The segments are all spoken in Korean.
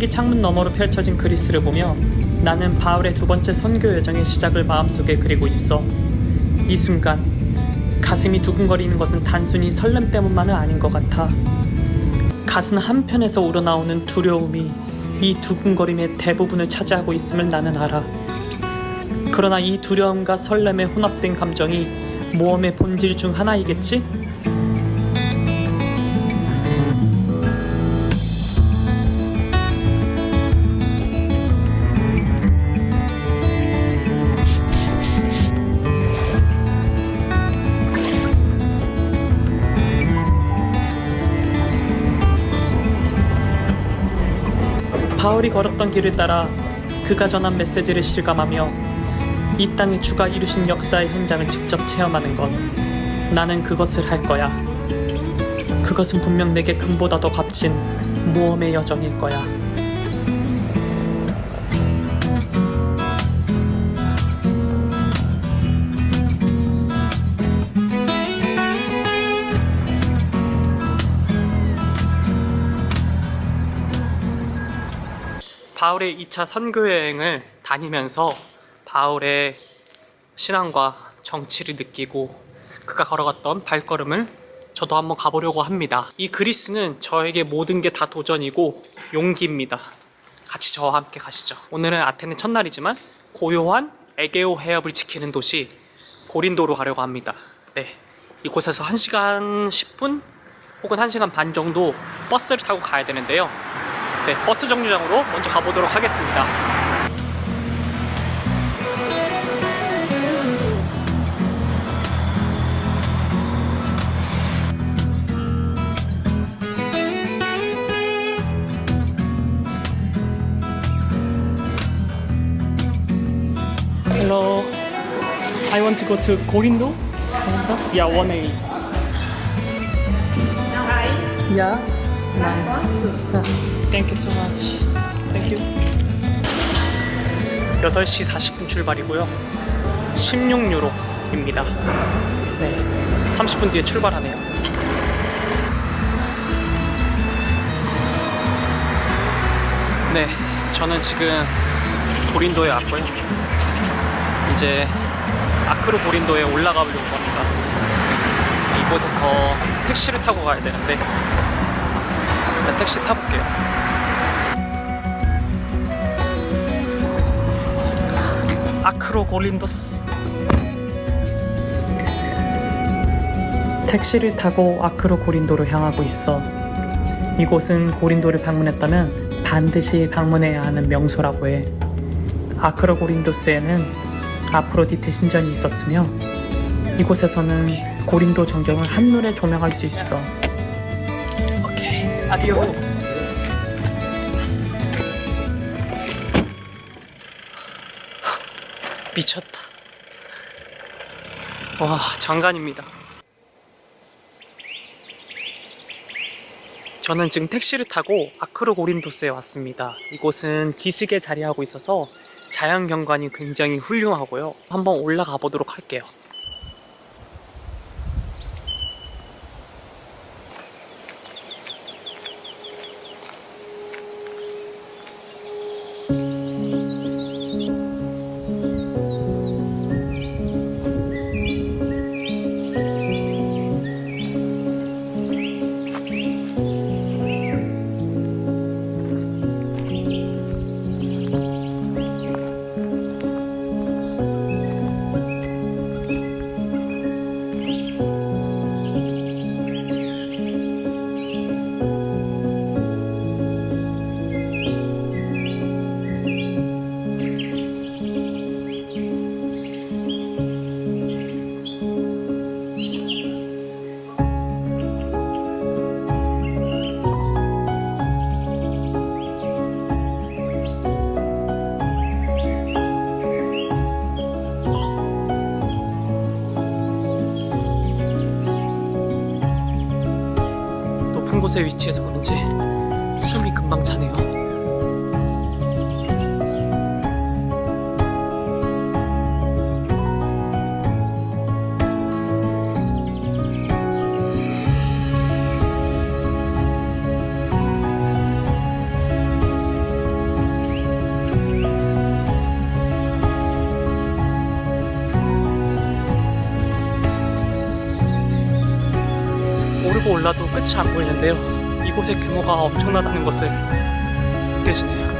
환기 창문 너머로 펼쳐진 그리스를 보며 나는 바울의 두 번째 선교 여정의 시작을 마음속에 그리고 있어. 이 순간 가슴이 두근거리는 것은 단순히 설렘 때문만은 아닌 것 같아. 가슴 한편에서 우러나오는 두려움이 이 두근거림의 대부분을 차지하고 있음을 나는 알아. 그러나 이 두려움과 설렘의 혼합된 감정이 모험의 본질 중 하나이겠지? 바울이 걸었던 길을 따라 그가 전한 메시지를 실감하며 이 땅의 주가 이루신 역사의 현장을 직접 체험하는 것, 나는 그것을 할 거야. 그것은 분명 내게 금보다 더 값진 모험의 여정일 거야. 바울의 2차 선교여행을 다니면서 바울의 신앙과 정치를 느끼고 그가 걸어갔던 발걸음을 저도 한번 가보려고 합니다. 이 그리스는 저에게 모든 게 다 도전이고 용기입니다. 같이 저와 함께 가시죠. 오늘은 아테네 첫날이지만 고요한 에게오 해협을 지키는 도시 고린도로 가려고 합니다. 네, 이곳에서 1시간 10분 혹은 1시간 반 정도 버스를 타고 가야 되는데요. 네, 버스 정류장으로 먼저 가보도록 하겠습니다. Hello, I want to go to Gorindo. Yeah, 1A. Yeah. Thank you so much. Thank you. 8시 40분 출발이고요. 16유로입니다. 네, 30분 뒤에 출발하네요. 네, 저는 지금 고린도에 왔고요. 이제 아크로 고린도에 올라가려고 합니다. 이곳에서 택시를 타고 가야 되는데 일단 택시 타볼게요. 아크로 고린도스. 택시를 타고 아크로 고린도로 향하고 있어. 이곳은 고린도를 방문했다면 반드시 방문해야 하는 명소라고 해. 아크로 고린도스에는 아프로디테 신전이 있었으며 이곳에서는 고린도 전경을 한눈에 조명할 수 있어. 오케이, 아디오. 미쳤다. 와, 장관입니다. 저는 지금 택시를 타고 아크로 고린도스에 왔습니다. 이곳은 기슭에 자리하고 있어서 자연경관이 굉장히 훌륭하고요. 한번 올라가 보도록 할게요. 높은 곳에 위치해서 그런지 숨이 금방 차네요. 오르고 올라도 끝이 안 보이는데요. 이곳의 규모가 엄청나다는 것을 느껴지네요.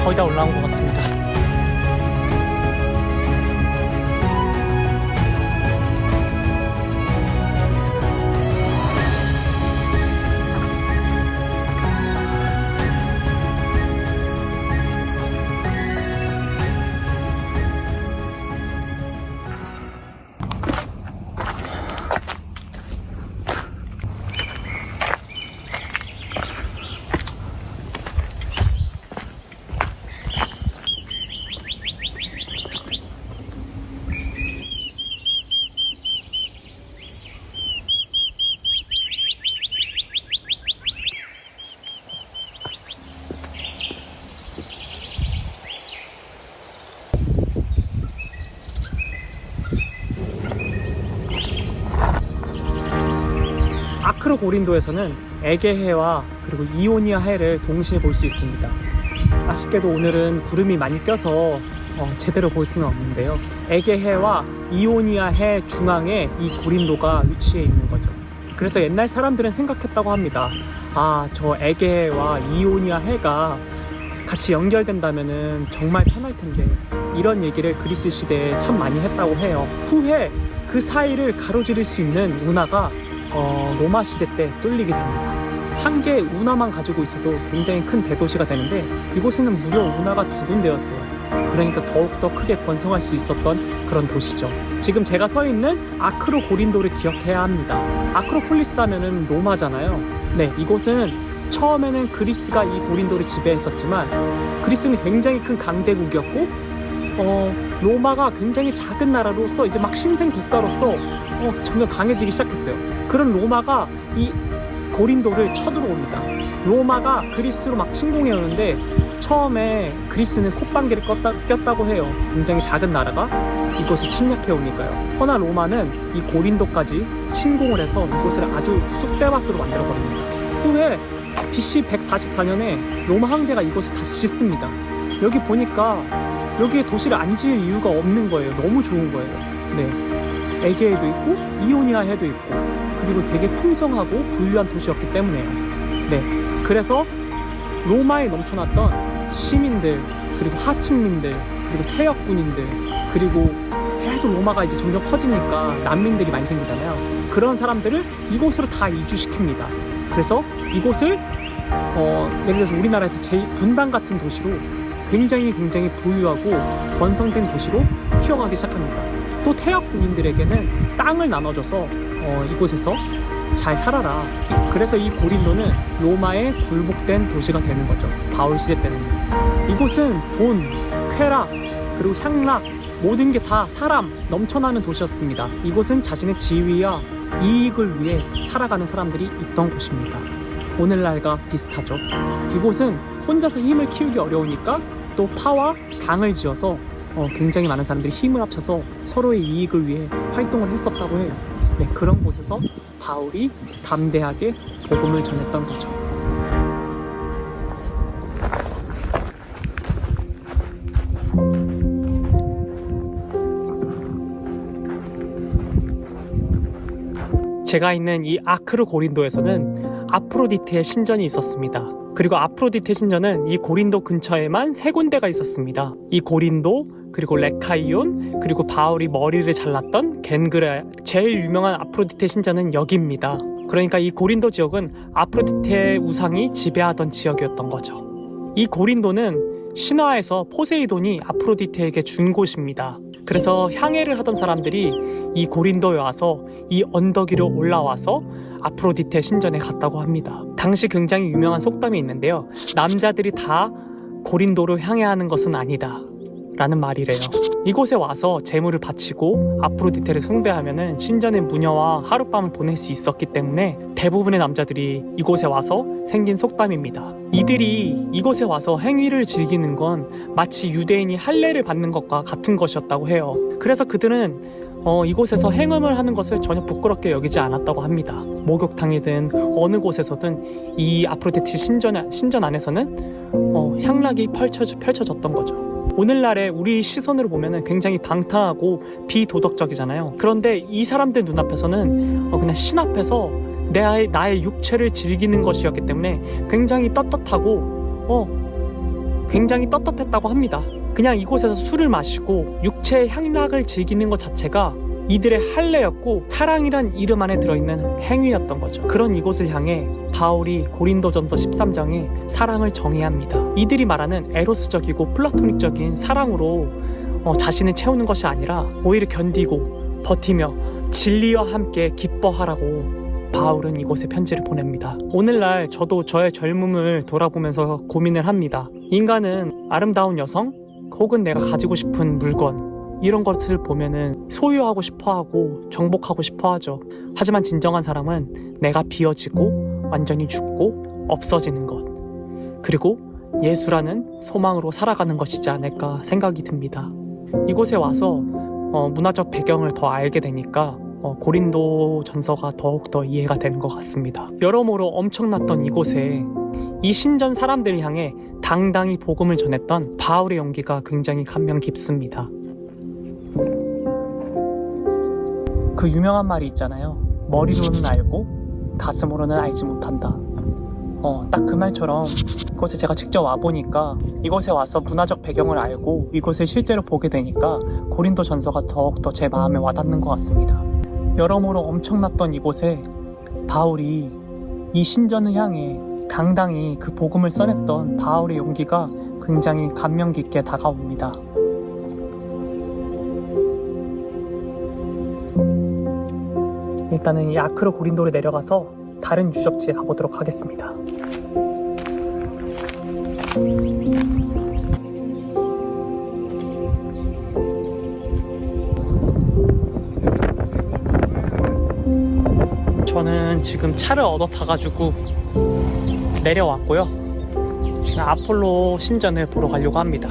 거의 다 올라온 것 같습니다. 아크로고린도에서는 에게해와 그리고 이오니아 해를 동시에 볼 수 있습니다. 아쉽게도 오늘은 구름이 많이 껴서 제대로 볼 수는 없는데요. 에게해와 이오니아 해 중앙에 이 고린도가 위치해 있는 거죠. 그래서 옛날 사람들은 생각했다고 합니다. 아, 저 에게해와 이오니아 해가 같이 연결된다면은 정말 편할 텐데, 이런 얘기를 그리스 시대에 참 많이 했다고 해요. 후에 그 사이를 가로지를 수 있는 운하가 로마 시대 때 뚫리게 됩니다. 한 개의 운하만 가지고 있어도 굉장히 큰 대도시가 되는데, 이곳에는 무려 운하가 2군데였어요. 그러니까 더욱더 크게 번성할 수 있었던 그런 도시죠. 지금 제가 서 있는 아크로고린도를 기억해야 합니다. 아크로폴리스 하면은 로마잖아요. 네, 이곳은 처음에는 그리스가 이 고린도를 지배했었지만, 그리스는 굉장히 큰 강대국이었고, 로마가 굉장히 작은 나라로서 이제 막 신생 국가로서 점점 강해지기 시작했어요. 그런 로마가 이 고린도를 쳐들어옵니다. 로마가 그리스로 막 침공해 오는데, 처음에 그리스는 콧방귀를 꼈다고 해요. 굉장히 작은 나라가 이곳을 침략해 오니까요. 허나 로마는 이 고린도까지 침공을 해서 이곳을 아주 쑥대밭으로 만들어버립니다. 후에 BC 144년에 로마 황제가 이곳을 다시 짓습니다. 여기 보니까 여기에 도시를 안 지을 이유가 없는 거예요. 너무 좋은 거예요. 네, 에게해도 있고 이오니아 해도 있고, 그리고 되게 풍성하고 부유한 도시였기 때문에요. 네, 그래서 로마에 넘쳐났던 시민들, 그리고 하층민들, 그리고 퇴역군인들, 그리고 계속 로마가 이제 점점 커지니까 난민들이 많이 생기잖아요. 그런 사람들을 이곳으로 다 이주시킵니다. 그래서 이곳을 예를 들어서 우리나라에서 분당 같은 도시로 굉장히 부유하고 번성된 도시로 키워가기 시작합니다. 또 퇴역군인들에게는 땅을 나눠줘서 이곳에서 잘 살아라. 그래서 이 고린도는 로마의 굴복된 도시가 되는 거죠. 바울 시대 때는. 이곳은 돈, 쾌락, 그리고 향락, 모든 게 다 사람 넘쳐나는 도시였습니다. 이곳은 자신의 지위와 이익을 위해 살아가는 사람들이 있던 곳입니다. 오늘날과 비슷하죠. 이곳은 혼자서 힘을 키우기 어려우니까 또 파와 당을 지어서 굉장히 많은 사람들이 힘을 합쳐서 서로의 이익을 위해 활동을 했었다고 해요. 네, 그런 곳에서 바울이 담대하게 복음을 전했던 거죠. 제가 있는 이 아크로고린도에서는 아프로디테의 신전이 있었습니다. 그리고 아프로디테 신전은 이 고린도 근처에만 3군데가 있었습니다. 이 고린도, 그리고 레카이온, 그리고 바울이 머리를 잘랐던 겐그레. 제일 유명한 아프로디테 신전은 여기입니다. 그러니까 이 고린도 지역은 아프로디테의 우상이 지배하던 지역이었던 거죠. 이 고린도는 신화에서 포세이돈이 아프로디테에게 준 곳입니다. 그래서 향해를 하던 사람들이 이 고린도에 와서 이 언덕 위로 올라와서 아프로디테 신전에 갔다고 합니다. 당시 굉장히 유명한 속담이 있는데요. 남자들이 다 고린도로 향해하는 것은 아니다 라는 말이래요. 이곳에 와서 제물을 바치고 아프로디테를 숭배하면 신전의 무녀와 하룻밤을 보낼 수 있었기 때문에 대부분의 남자들이 이곳에 와서 생긴 속담입니다. 이들이 이곳에 와서 행위를 즐기는 건 마치 유대인이 할례를 받는 것과 같은 것이었다고 해요. 그래서 그들은 이곳에서 행음을 하는 것을 전혀 부끄럽게 여기지 않았다고 합니다. 목욕탕이든 어느 곳에서든 이 아프로디테 신전 안에서는 향락이 펼쳐졌던 거죠. 오늘날의 우리 시선으로 보면 굉장히 방탕하고 비도덕적이잖아요. 그런데 이 사람들 눈앞에서는 그냥 신 앞에서 나의 육체를 즐기는 것이었기 때문에 굉장히 떳떳했다고 합니다. 그냥 이곳에서 술을 마시고 육체의 향락을 즐기는 것 자체가 이들의 할례였고 사랑이란 이름 안에 들어있는 행위였던 거죠. 그런 이곳을 향해 바울이 고린도전서 13장에 사랑을 정의합니다. 이들이 말하는 에로스적이고 플라토닉적인 사랑으로 자신을 채우는 것이 아니라 오히려 견디고 버티며 진리와 함께 기뻐하라고 바울은 이곳에 편지를 보냅니다. 오늘날 저도 저의 젊음을 돌아보면서 고민을 합니다. 인간은 아름다운 여성 혹은 내가 가지고 싶은 물건 이런 것을 보면은 소유하고 싶어하고 정복하고 싶어하죠. 하지만 진정한 사람은 내가 비어지고 완전히 죽고 없어지는 것, 그리고 예수라는 소망으로 살아가는 것이지 않을까 생각이 듭니다. 이곳에 와서 문화적 배경을 더 알게 되니까 고린도 전서가 더욱더 이해가 되는 것 같습니다. 여러모로 엄청났던 이곳에 이 신전 사람들을 향해 당당히 복음을 전했던 바울의 용기가 굉장히 감명 깊습니다. 그 유명한 말이 있잖아요. 머리로는 알고 가슴으로는 알지 못한다. 딱 그 말처럼 이곳에 제가 직접 와보니까 이곳에 와서 문화적 배경을 알고 이곳을 실제로 보게 되니까 고린도 전서가 더욱더 제 마음에 와닿는 것 같습니다. 여러모로 엄청났던 이곳에 바울이 이 신전을 향해 당당히 그 복음을 써냈던 바울의 용기가 굉장히 감명 깊게 다가옵니다. 일단은 이 아크로 고린도를 내려가서 다른 유적지에 가보도록 하겠습니다. 저는 지금 차를 얻어 타가지고 내려왔고요. 지금 아폴로 신전을 보러 가려고 합니다.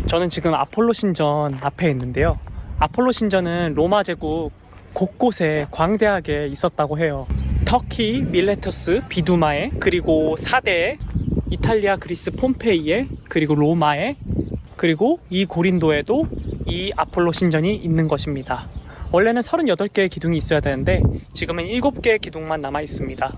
저는 지금 아폴로 신전 앞에 있는데요. 아폴로 신전은 로마 제국 곳곳에 광대하게 있었다고 해요. 터키 밀레투스 비두마에, 그리고 사대에, 이탈리아 그리스 폼페이에, 그리고 로마에, 그리고 이 고린도에도 이 아폴로 신전이 있는 것입니다. 원래는 38개의 기둥이 있어야 되는데 지금은 7개의 기둥만 남아 있습니다.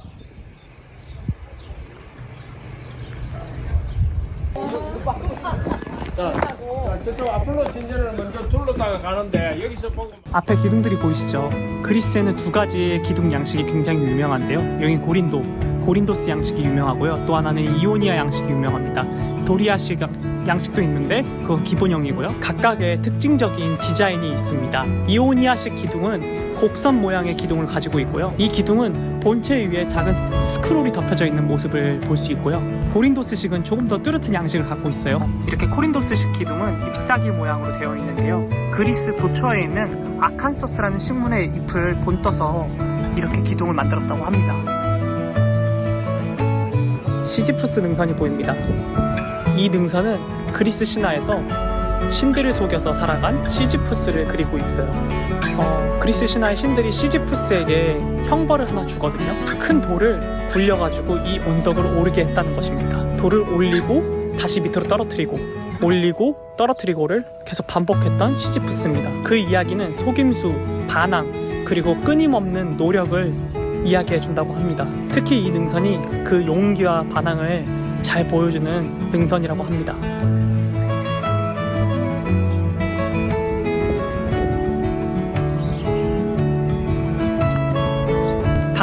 저쪽 아폴로 신전을 먼저 둘러다가 가는데 여기서 보고 앞에 기둥들이 보이시죠? 그리스에는 두 가지의 기둥 양식이 굉장히 유명한데요. 여기 고린도스 양식이 유명하고요. 또 하나는 이오니아 양식이 유명합니다. 도리아식 양식도 있는데 그건 기본형이고요. 각각의 특징적인 디자인이 있습니다. 이오니아식 기둥은 곡선 모양의 기둥을 가지고 있고요. 이 기둥은 본체 위에 작은 스크롤이 덮여져 있는 모습을 볼 수 있고요. 고린도스식은 조금 더 뚜렷한 양식을 갖고 있어요. 이렇게 코린도스식 기둥은 잎사귀 모양으로 되어 있는데요. 그리스 도처에 있는 아칸소스라는 식물의 잎을 본떠서 이렇게 기둥을 만들었다고 합니다. 시지푸스 능선이 보입니다. 이 능선은 그리스 신화에서 신들을 속여서 살아간 시지푸스를 그리고 있어요. 그리스 신화의 신들이 시지푸스에게 형벌을 하나 주거든요. 큰 돌을 굴려가지고 이 언덕을 오르게 했다는 것입니다. 돌을 올리고 다시 밑으로 떨어뜨리고 올리고 떨어뜨리고를 계속 반복했던 시지푸스입니다. 그 이야기는 속임수, 반항, 그리고 끊임없는 노력을 이야기해준다고 합니다. 특히 이 능선이 그 용기와 반항을 잘 보여주는 능선이라고 합니다.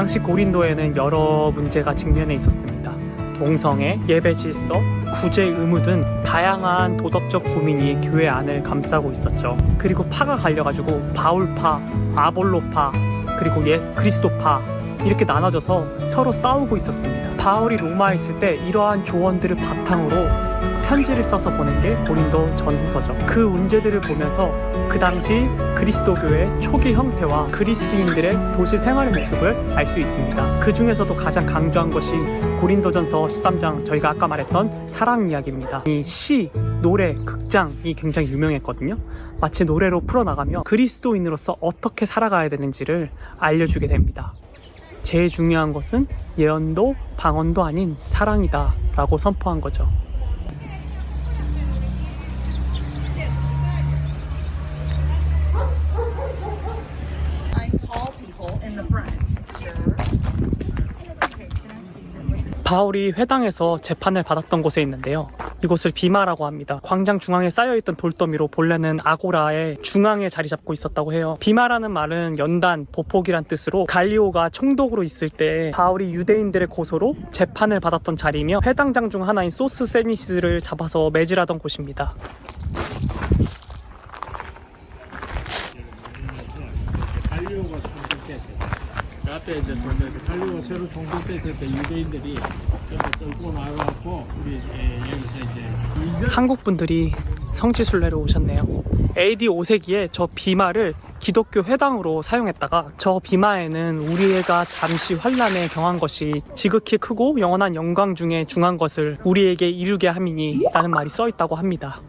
당시 고린도에는 여러 문제가 직면해 있었습니다. 동성애, 예배 질서, 구제 의무 등 다양한 도덕적 고민이 교회 안을 감싸고 있었죠. 그리고 파가 갈려가지고 바울파, 아볼로파, 그리고 그리스도파 이렇게 나눠져서 서로 싸우고 있었습니다. 바울이 로마에 있을 때 이러한 조언들을 바탕으로 편지를 써서 보낸 게 고린도 전후서죠. 그 문제들을 보면서 그 당시 그리스도교의 초기 형태와 그리스인들의 도시 생활의 모습을 알 수 있습니다. 그 중에서도 가장 강조한 것이 고린도전서 13장, 저희가 아까 말했던 사랑 이야기입니다. 이 시, 노래, 극장이 굉장히 유명했거든요. 마치 노래로 풀어나가며 그리스도인으로서 어떻게 살아가야 되는지를 알려주게 됩니다. 제일 중요한 것은 예언도 방언도 아닌 사랑이다 라고 선포한 거죠. 바울이 회당에서 재판을 받았던 곳에 있는데요. 이곳을 비마라고 합니다. 광장 중앙에 쌓여있던 돌더미로 본래는 아고라의 중앙에 자리 잡고 있었다고 해요. 비마라는 말은 연단, 보폭이란 뜻으로 갈리오가 총독으로 있을 때 바울이 유대인들의 고소로 재판을 받았던 자리이며 회당장 중 하나인 소스세니스를 잡아서 매질하던 곳입니다. 갈리오가 총독됐어요. 그때 이제 갈리오가 새로 총독됐을 때 유대인들이 끌고 나가고 우리 여기서 이제 한국 분들이 성지순례로 오셨네요. AD 5세기에 저 비마를 기독교 회당으로 사용했다가 저 비마에는 우리가 잠시 환난에 경한 것이 지극히 크고 영원한 영광 중에 중한 것을 우리에게 이루게 함이니 라는 말이 써 있다고 합니다.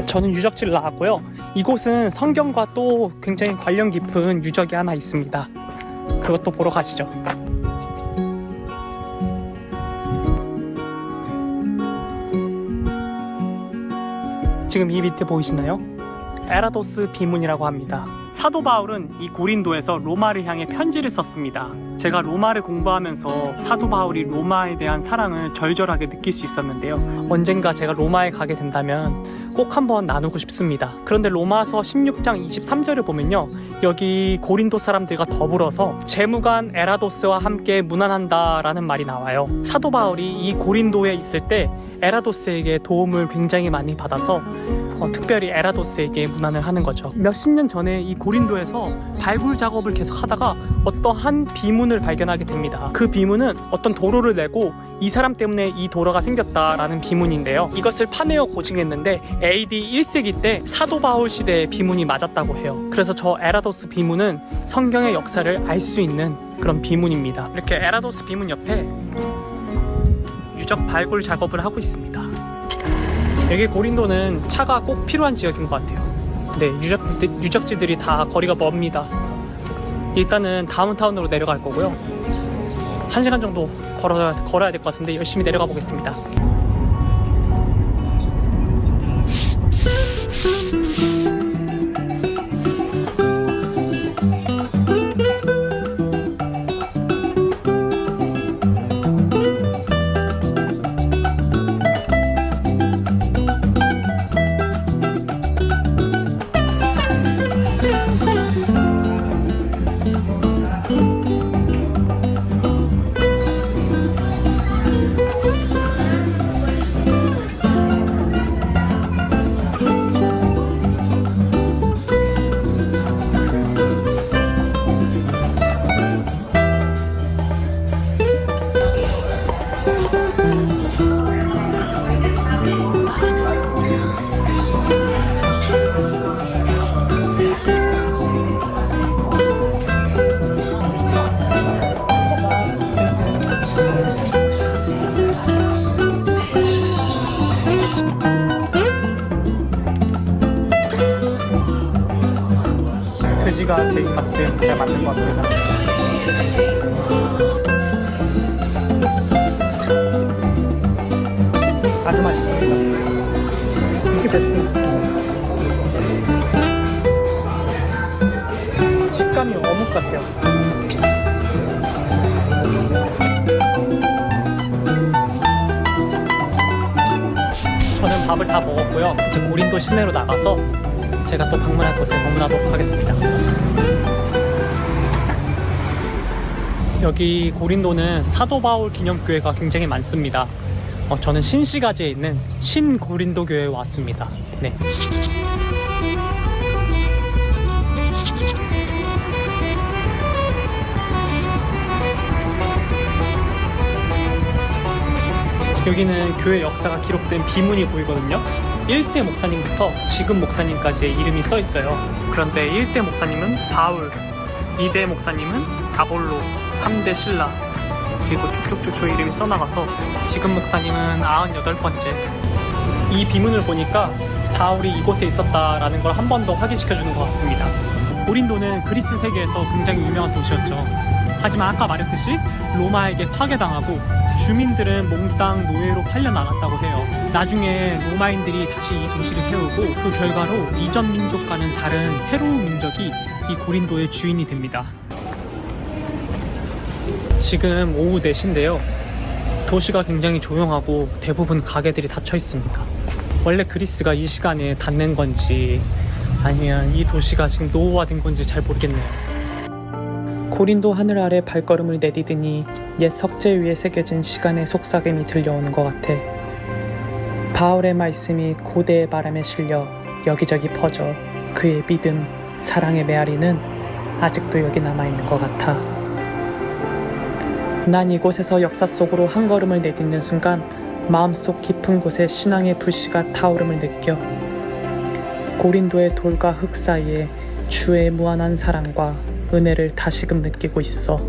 저는 유적지를 나왔고요. 이곳은 성경과 또 굉장히 관련 깊은 유적이 하나 있습니다. 그것도 보러 가시죠. 지금 이 밑에 보이시나요? 에라도스 비문이라고 합니다. 사도 바울은 이 고린도에서 로마를 향해 편지를 썼습니다. 제가 로마를 공부하면서 사도 바울이 로마에 대한 사랑을 절절하게 느낄 수 있었는데요. 언젠가 제가 로마에 가게 된다면 꼭 한번 나누고 싶습니다. 그런데 로마서 16장 23절을 보면요, 여기 고린도 사람들과 더불어서 재무관 에라도스와 함께 문안한다 라는 말이 나와요. 사도 바울이 이 고린도에 있을 때 에라도스에게 도움을 굉장히 많이 받아서 특별히 에라도스에게 문안을 하는 거죠. 몇십 년 전에 이 고린도에서 발굴 작업을 계속 하다가 어떠한 비문을 발견하게 됩니다. 그 비문은 어떤 도로를 내고 이 사람 때문에 이 도로가 생겼다라는 비문인데요. 이것을 파내어 고증했는데 AD 1세기 때 사도 바울 시대의 비문이 맞았다고 해요. 그래서 저 에라도스 비문은 성경의 역사를 알 수 있는 그런 비문입니다. 이렇게 에라도스 비문 옆에 유적 발굴 작업을 하고 있습니다. 여기 고린도는 차가 꼭 필요한 지역인 것 같아요. 네, 유적지들이 다 거리가 멉니다. 일단은 다운타운으로 내려갈 거고요. 1시간 정도 걸어야 될 것 같은데 열심히 내려가 보겠습니다. 돼지가 제 입맛을 잘 맞는 것 같습니다. 아주 맛있습니다. 이게 베스트입니다. 식감이 어묵 같아요. 밥을 다 먹었고요. 이제 고린도 시내로 나가서 제가 또 방문할 곳에 방문하도록 하겠습니다. 여기 고린도는 사도 바울 기념교회가 굉장히 많습니다. 저는 신시가지에 있는 신고린도 교회에 왔습니다. 네. 여기는 교회 역사가 기록된 비문이 보이거든요. 1대 목사님부터 지금 목사님까지의 이름이 써 있어요. 그런데 1대 목사님은 바울, 2대 목사님은 아볼로, 3대 신라, 그리고 쭉쭉쭉 이름이 써나가서 지금 목사님은 98번째. 이 비문을 보니까 바울이 이곳에 있었다라는 걸 한 번 더 확인시켜주는 것 같습니다. 고린도는 그리스 세계에서 굉장히 유명한 도시였죠. 하지만 아까 말했듯이 로마에게 파괴당하고 주민들은 몽땅 노예로 팔려나갔다고 해요. 나중에 로마인들이 다시 이 도시를 세우고 그 결과로 이전 민족과는 다른 새로운 민족이 이 고린도의 주인이 됩니다. 지금 오후 4시인데요. 도시가 굉장히 조용하고 대부분 가게들이 닫혀 있습니다. 원래 그리스가 이 시간에 닫는 건지 아니면 이 도시가 지금 노후화된 건지 잘 모르겠네요. 고린도 하늘 아래 발걸음을 내디디니 옛 석재 위에 새겨진 시간의 속삭임이 들려오는 것 같아. 바울의 말씀이 고대의 바람에 실려 여기저기 퍼져 그의 믿음, 사랑의 메아리는 아직도 여기 남아있는 것 같아. 난 이곳에서 역사 속으로 한 걸음을 내딛는 순간 마음속 깊은 곳에 신앙의 불씨가 타오름을 느껴. 고린도의 돌과 흙 사이에 주의 무한한 사랑과 은혜를 다시금 느끼고 있어.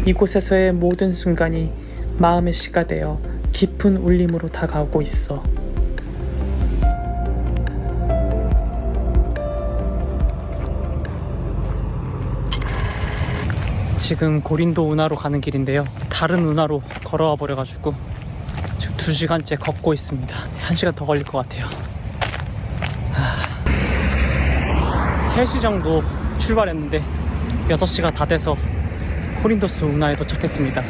이곳에서의 모든 순간이 마음의 시가 되어 깊은 울림으로 다가오고 있어. 지금 고린도 운하로 가는 길인데요. 다른 운하로 걸어와 버려가지고 지금 2시간째 걷고 있습니다. 1시간 더 걸릴 것 같아요. 3시 정도 출발했는데 6시가 다 돼서 코린도스 운하에 도착했습니다.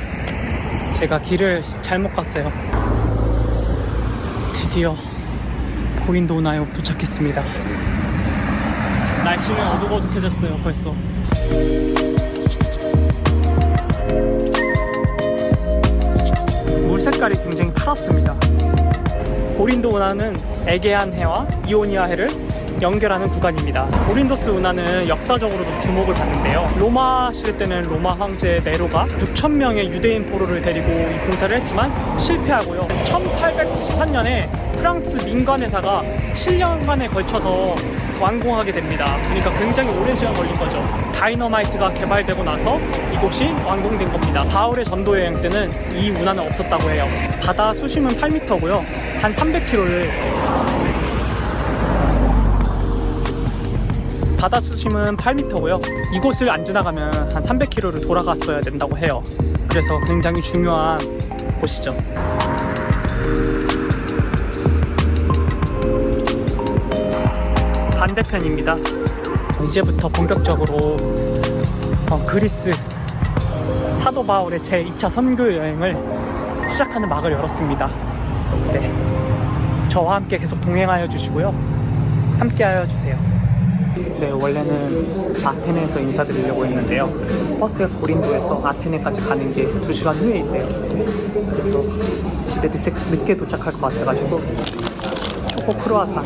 제가 길을 잘못 갔어요. 드디어 고린도 운하에 도착했습니다. 날씨는 어둑어둑해졌어요. 벌써 물 색깔이 굉장히 파랗습니다. 고린도 운하는 에게안 해와 이오니아 해를 연결하는 구간입니다. 고린도스 운하는 역사적으로도 주목을 받는데요. 로마 시대 때는 로마 황제 네로가 6,000명의 유대인 포로를 데리고 이 공사를 했지만 실패하고요. 1893년에 프랑스 민간회사가 7년간에 걸쳐서 완공하게 됩니다. 그러니까 굉장히 오랜 시간 걸린 거죠. 다이너마이트가 개발되고 나서 이곳이 완공된 겁니다. 바울의 전도 여행 때는 이 운하는 없었다고 해요. 바다 수심은 8m고요. 한 300km를 바다 수심은 8m고요. 이곳을 안 지나가면 한 300km를 돌아갔어야 된다고 해요. 그래서 굉장히 중요한 곳이죠. 반대편입니다. 이제부터 본격적으로 그리스 사도 바울의 제2차 선교 여행을 시작하는 막을 열었습니다. 네, 저와 함께 계속 동행하여 주시고요. 함께하여 주세요. 네, 원래는 아테네에서 인사드리려고 했는데요. 버스가 고린도에서 아테네까지 가는 게 2시간 후에 있대요. 그래서 집에 늦게 도착할 것 같아가지고 초코 크루아상,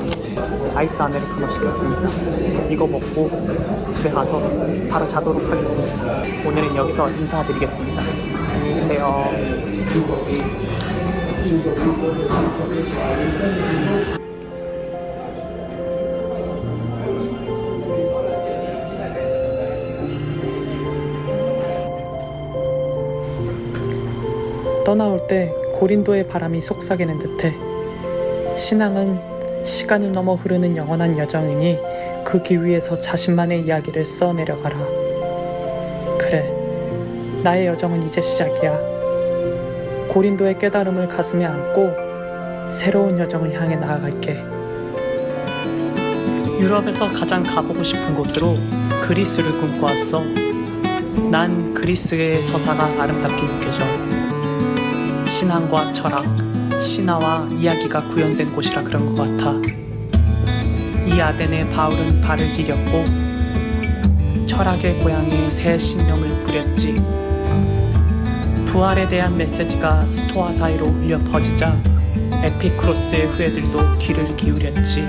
아이스 아메리카노 시켰습니다. 이거 먹고 집에 가서 바로 자도록 하겠습니다. 오늘은 여기서 인사드리겠습니다. 안녕히 계세요. 떠나올 때 고린도의 바람이 속삭이는 듯해. 신앙은 시간을 넘어 흐르는 영원한 여정이니 그 길 위에서 자신만의 이야기를 써내려가라. 그래, 나의 여정은 이제 시작이야. 고린도의 깨달음을 가슴에 안고 새로운 여정을 향해 나아갈게. 유럽에서 가장 가보고 싶은 곳으로 그리스를 꿈꿔왔어. 난 그리스의 서사가 아름답게 느껴져. 신앙과 철학, 신화와 이야기가 구현된 곳이라 그런 것 같아. 이 아덴에 바울은 발을 디뎠고 철학의 고향에 새 신념을 뿌렸지. 부활에 대한 메시지가 스토아 사이로 울려 퍼지자 에피크로스의 후예들도 귀를 기울였지.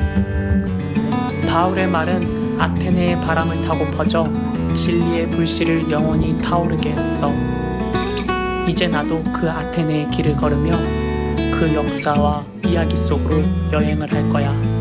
바울의 말은 아테네의 바람을 타고 퍼져 진리의 불씨를 영원히 타오르게 했어. 이제 나도 그 아테네의 길을 걸으며 그 역사와 이야기 속으로 여행을 할 거야.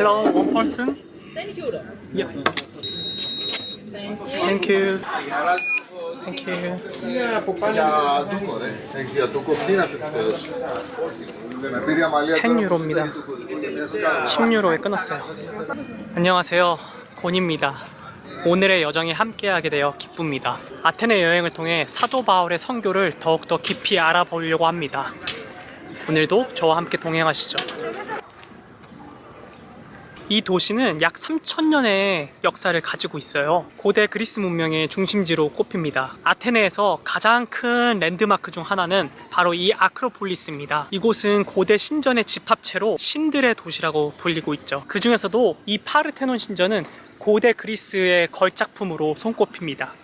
Hello, one person? 10 euro. Yeah. Thank you. Thank you. Thank you. Για ντούκο, ρε. Έχεις για ντούκο, τι να σου δώσει. Με πήρε αμαλία 10유로입니다. 10유로에 끊었어요. 안녕하세요. 곤입니다. 오늘의 여정에 함께하게 되어 기쁩니다. 아테네 여행을 통해 사도 바울의 선교를 더욱더 깊이 알아보려고 합니다. 오늘도 저와 함께 동행하시죠. 이 도시는 약 3000년의 역사를 가지고 있어요. 고대 그리스 문명의 중심지로 꼽힙니다. 아테네에서 가장 큰 랜드마크 중 하나는 바로 이 아크로폴리스입니다. 이곳은 고대 신전의 집합체로 신들의 도시라고 불리고 있죠. 그 중에서도 이 파르테논 신전은 고대 그리스의 걸작품으로 손꼽힙니다.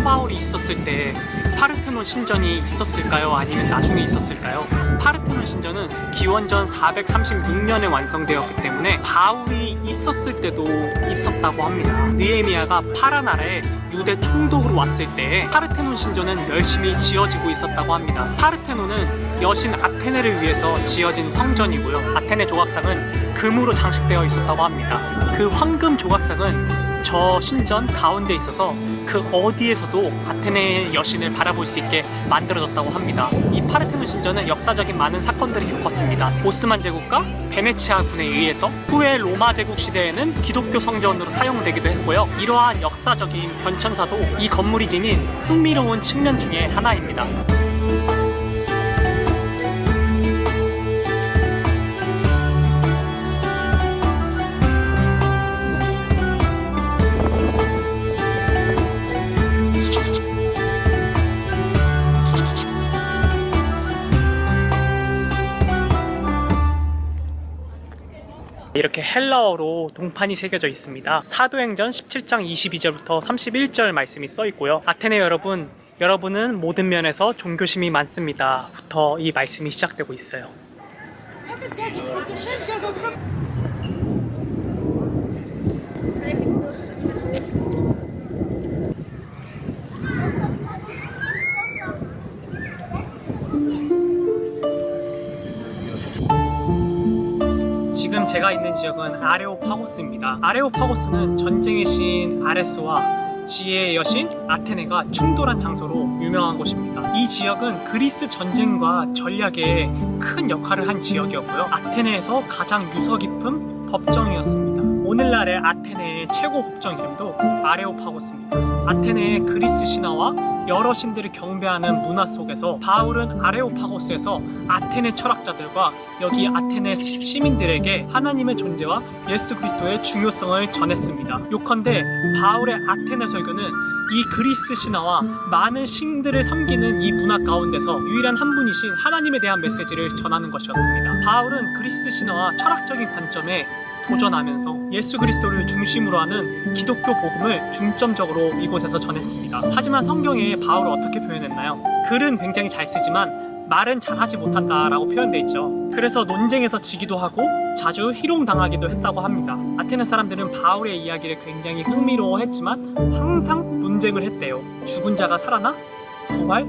바울이 있었을 때 파르테논 신전이 있었을까요? 아니면 나중에 있었을까요? 파르테논 신전은 기원전 436년에 완성되었기 때문에 바울이 있었을 때도 있었다고 합니다. 느헤미야가 파라 나라에 유대 총독으로 왔을 때 파르테논 신전은 열심히 지어지고 있었다고 합니다. 파르테논은 여신 아테네를 위해서 지어진 성전이고요. 아테네 조각상은 금으로 장식되어 있었다고 합니다. 그 황금 조각상은 저 신전 가운데 있어서 그 어디에서도 아테네의 여신을 바라볼 수 있게 만들어졌다고 합니다. 이 파르테논 신전은 역사적인 많은 사건들을 겪었습니다. 오스만 제국과 베네치아군에 의해서 후에 로마 제국 시대에는 기독교 성전으로 사용되기도 했고요. 이러한 역사적인 변천사도 이 건물이 지닌 흥미로운 측면 중에 하나입니다. 이렇게 헬라어로 동판이 새겨져 있습니다. 사도행전 17장 22절부터 31절 말씀이 써 있고요. 아테네 여러분은 모든 면에서 종교심이 많습니다. 부터 이 말씀이 시작되고 있어요. 지금 제가 있는 지역은 아레오파고스입니다. 아레오파고스는 전쟁의 신 아레스와 지혜의 여신 아테네가 충돌한 장소로 유명한 곳입니다. 이 지역은 그리스 전쟁과 전략에 큰 역할을 한 지역이었고요. 아테네에서 가장 유서 깊은 법정이었습니다. 오늘날의 아테네의 최고 법정 이름도 아레오파고스입니다. 아테네의 그리스 신화와 여러 신들을 경배하는 문화 속에서 바울은 아레오파고스에서 아테네 철학자들과 여기 아테네 시민들에게 하나님의 존재와 예수 그리스도의 중요성을 전했습니다. 요컨대 바울의 아테네 설교는 이 그리스 신화와 많은 신들을 섬기는 이 문화 가운데서 유일한 한 분이신 하나님에 대한 메시지를 전하는 것이었습니다. 바울은 그리스 신화와 철학적인 관점에 도전하면서 예수 그리스도를 중심으로 하는 기독교 복음을 중점적으로 이곳에서 전했습니다. 하지만 성경에 바울을 어떻게 표현했나요? 글은 굉장히 잘 쓰지만 말은 잘하지 못한다라고 표현되어 있죠. 그래서 논쟁에서 지기도 하고 자주 희롱당하기도 했다고 합니다. 아테네 사람들은 바울의 이야기를 굉장히 흥미로워했지만 항상 논쟁을 했대요. 죽은 자가 살아나? 부활?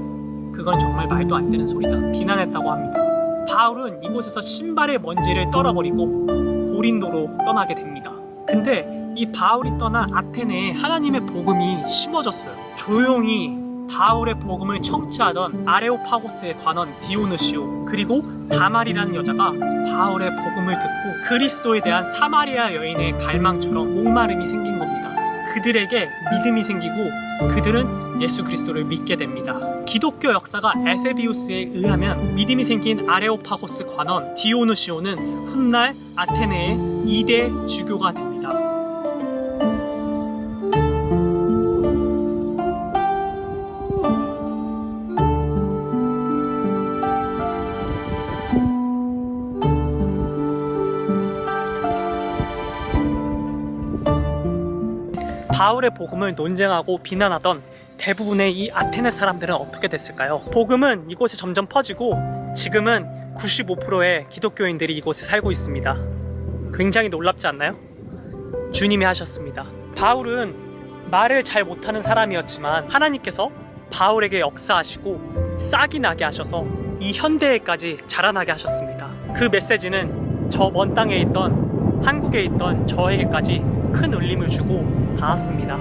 그건 정말 말도 안 되는 소리다. 비난했다고 합니다. 바울은 이곳에서 신발의 먼지를 떨어버리고 고린도로 떠나게 됩니다. 근데 이 바울이 떠난 아테네에 하나님의 복음이 심어졌어요. 조용히 바울의 복음을 청취하던 아레오파고스의 관원 디오누시오 그리고 다말이라는 여자가 바울의 복음을 듣고 그리스도에 대한 사마리아 여인의 갈망처럼 목마름이 생긴 겁니다. 그들에게 믿음이 생기고 그들은 예수 그리스도를 믿게 됩니다. 기독교 역사가 에세비우스에 의하면 믿음이 생긴 아레오파고스 관원 디오누시오는 훗날 아테네의 2대 주교가 됩니다. 바울의 복음을 논쟁하고 비난하던 대부분의 이 아테네 사람들은 어떻게 됐을까요? 복음은 이곳에 점점 퍼지고 지금은 95%의 기독교인들이 이곳에 살고 있습니다. 굉장히 놀랍지 않나요? 주님이 하셨습니다. 바울은 말을 잘 못하는 사람이었지만 하나님께서 바울에게 역사하시고 싹이 나게 하셔서 이 현대에까지 자라나게 하셨습니다. 그 메시지는 저 먼 땅에 있던 한국에 있던 저에게까지 큰 울림을 주고 닿았습니다.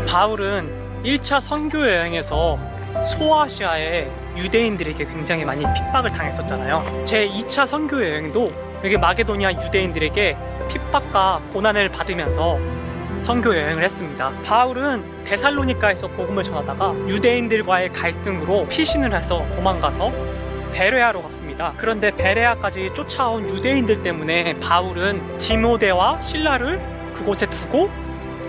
바울은 1차 선교 여행에서 소아시아의 유대인들에게 굉장히 많이 핍박을 당했었잖아요. 제 2차 선교 여행도 여기 마게도니아 유대인들에게 핍박과 고난을 받으면서 선교 여행을 했습니다. 바울은 데살로니가에서 복음을 전하다가 유대인들과의 갈등으로 피신을 해서 도망가서 베레아로 갔습니다. 그런데 베레아까지 쫓아온 유대인들 때문에 바울은 디모데와 실라를 그곳에 두고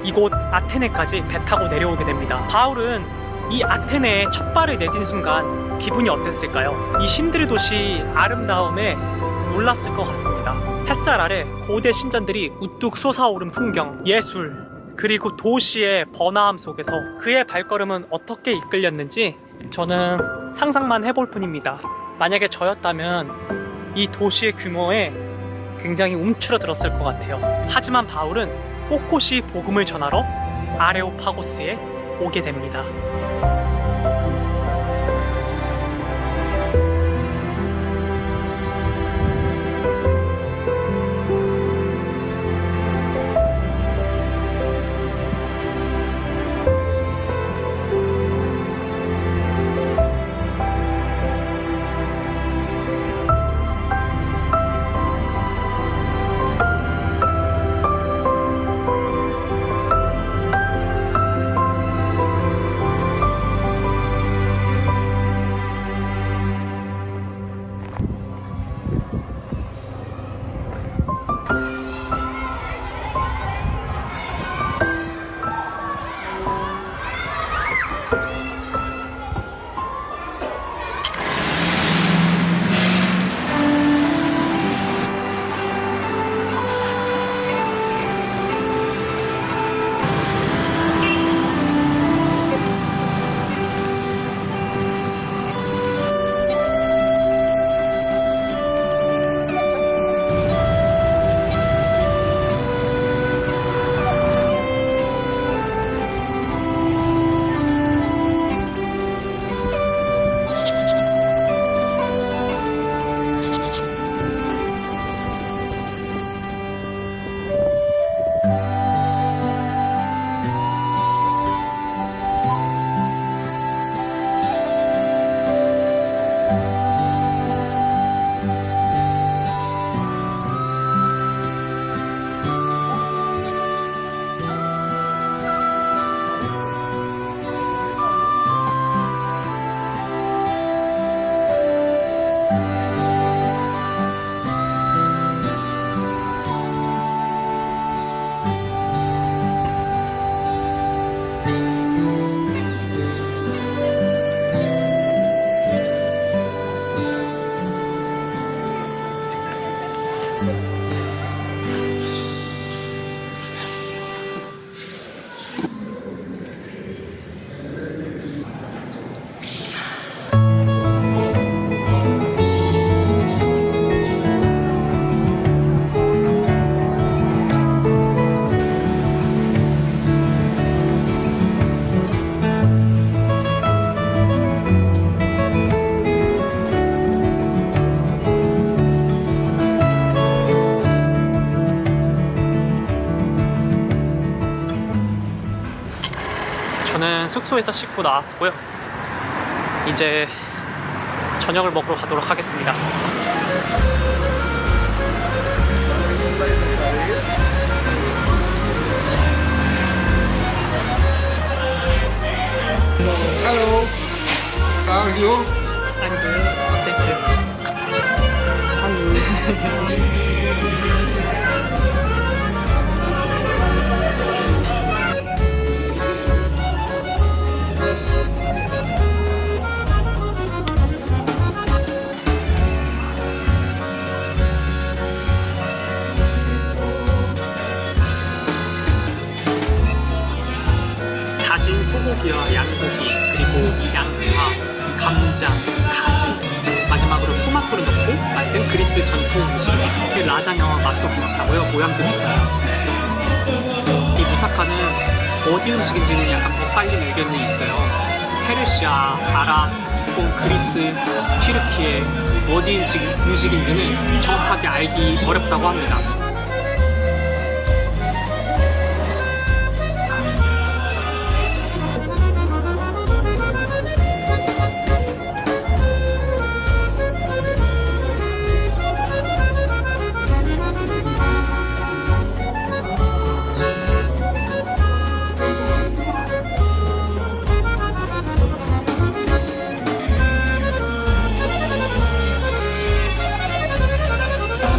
이곳 아테네까지 배 타고 내려오게 됩니다. 바울은 이 아테네에 첫 발을 내딘 순간 기분이 어땠을까요? 이 신들의 도시 아름다움에 놀랐을 것 같습니다. 햇살 아래 고대 신전들이 우뚝 솟아오른 풍경, 예술, 그리고 도시의 번화함 속에서 그의 발걸음은 어떻게 이끌렸는지 저는 상상만 해볼 뿐입니다. 만약에 저였다면 이 도시의 규모에 굉장히 움츠러들었을 것 같아요. 하지만 바울은 꼿꼿이 복음을 전하러 아레오파고스에 오게 됩니다. 저는 숙소에서 씻고 나왔고요. 이제 저녁을 먹으러 가도록 하겠습니다. Hello. How are you? I'm good. Thank you. 다진 소고기와 양고기, 그리고 양파, 감자, 가지, 마지막으로 토마토를 넣고 만든 그리스 전통 음식. 라자냐와 맛도 비슷하고요, 모양도 비슷해요. 이 무사카는 어디 음식인지는 약간 엇갈리는 의견이 있어요. 페르시아, 아랍, 혹은 그리스, 튀르키예 어디 음식인지는 정확하게 알기 어렵다고 합니다.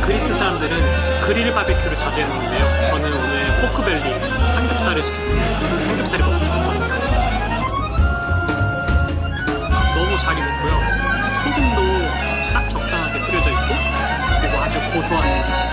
그리스 사람들은 그릴 바베큐를 자주 해먹는데요. 저는 오늘 포크벨리, 삼겹살을 시켰습니다. 삼겹살이 먹고 싶었거든요. 너무 잘 익었고요. 소금도 딱 적당하게 뿌려져 있고, 그리고 아주 고소한.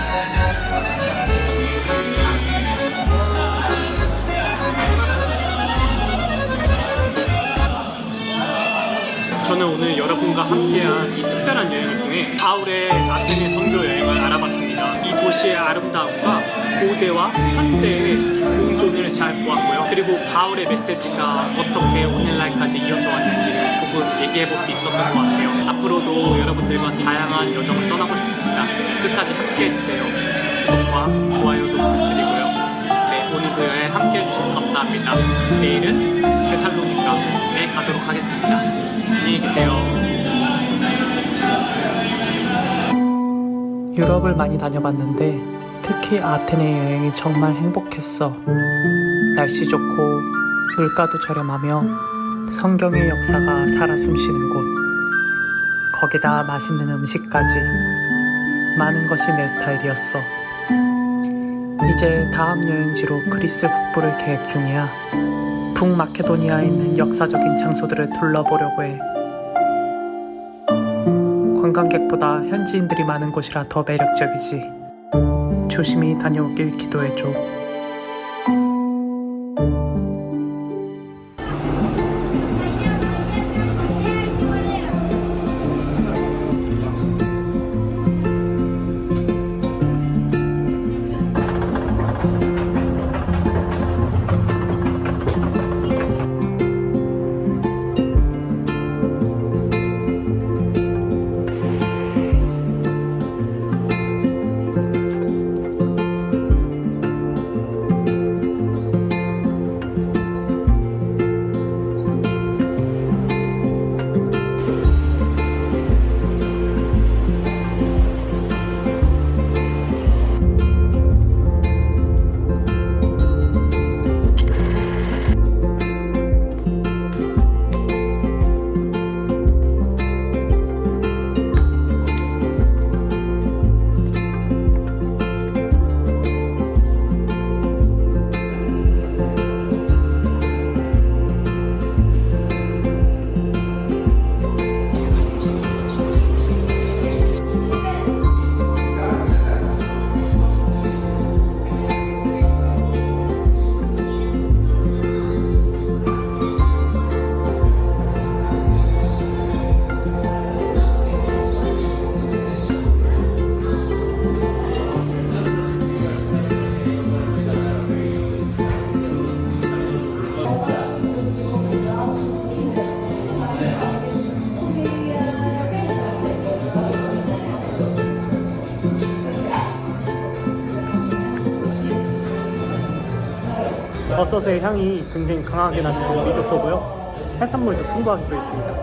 저는 오늘 여러분과 함께한 이 특별한 여행을 통해 바울의 아테네 선교 여행을 알아봤습니다. 이 도시의 아름다움과 고대와 현대의 공존을 잘 보았고요. 그리고 바울의 메시지가 어떻게 오늘날까지 이어져 왔는지를 조금 얘기해 볼 수 있었던 것 같아요. 앞으로도 여러분들과 다양한 여정을 떠나고 싶습니다. 끝까지 함께 해주세요. 구독과 좋아요도 부탁드리고요. 네, 오늘도 여행 함께 해주셔서 감사합니다. 내일은 데살로니카에 가도록 하겠습니다. 안녕히 계세요. 유럽을 많이 다녀봤는데 특히 아테네 여행이 정말 행복했어. 날씨 좋고 물가도 저렴하며 성경의 역사가 살아 숨쉬는 곳. 거기다 맛있는 음식까지. 많은 것이 내 스타일이었어. 이제 다음 여행지로 그리스 북부를 계획 중이야. 북마케도니아에 있는 역사적인 장소들을 둘러보려고 해. 관광객보다 현지인들이 많은 곳이라 더 매력적이지. 조심히 다녀오길 기도해줘. 버섯의 향이 굉장히 강하게 나는 리조또고요. 해산물도 풍부하게 들어있습니다.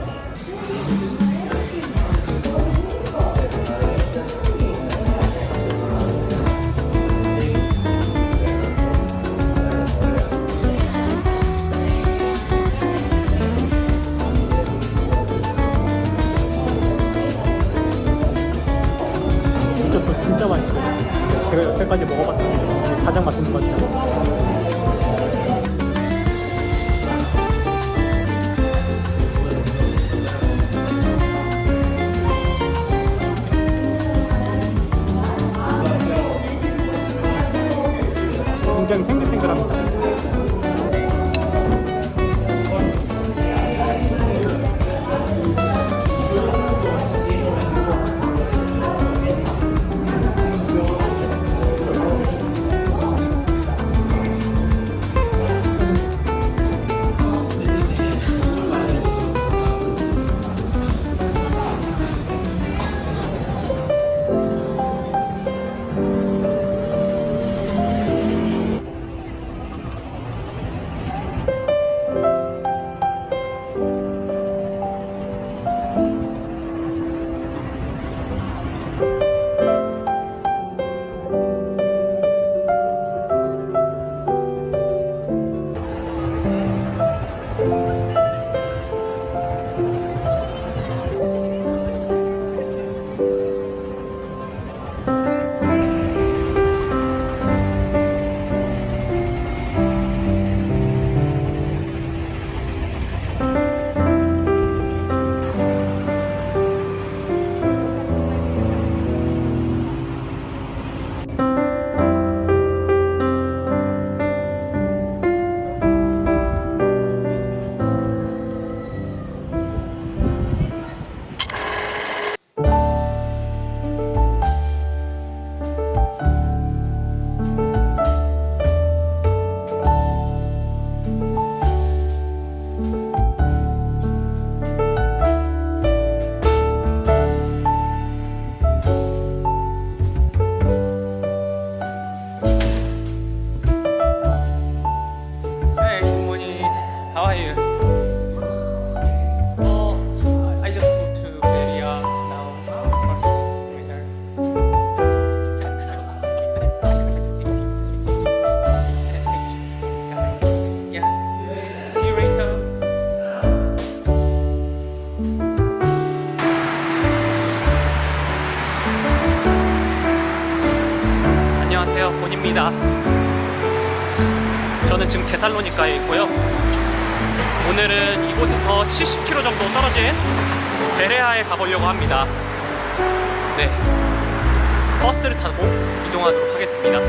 리조또 진짜 맛있어요. 제가 여태까지 먹어봤던 것 중에 가장 맛있는 것 같아요. 굉장히 탱글탱글합니다. 본입니다. 저는 지금 데살로니카에 있고요. 오늘은 이곳에서 70km 정도 떨어진 베레아에 가보려고 합니다. 네, 버스를 타고 이동하도록 하겠습니다.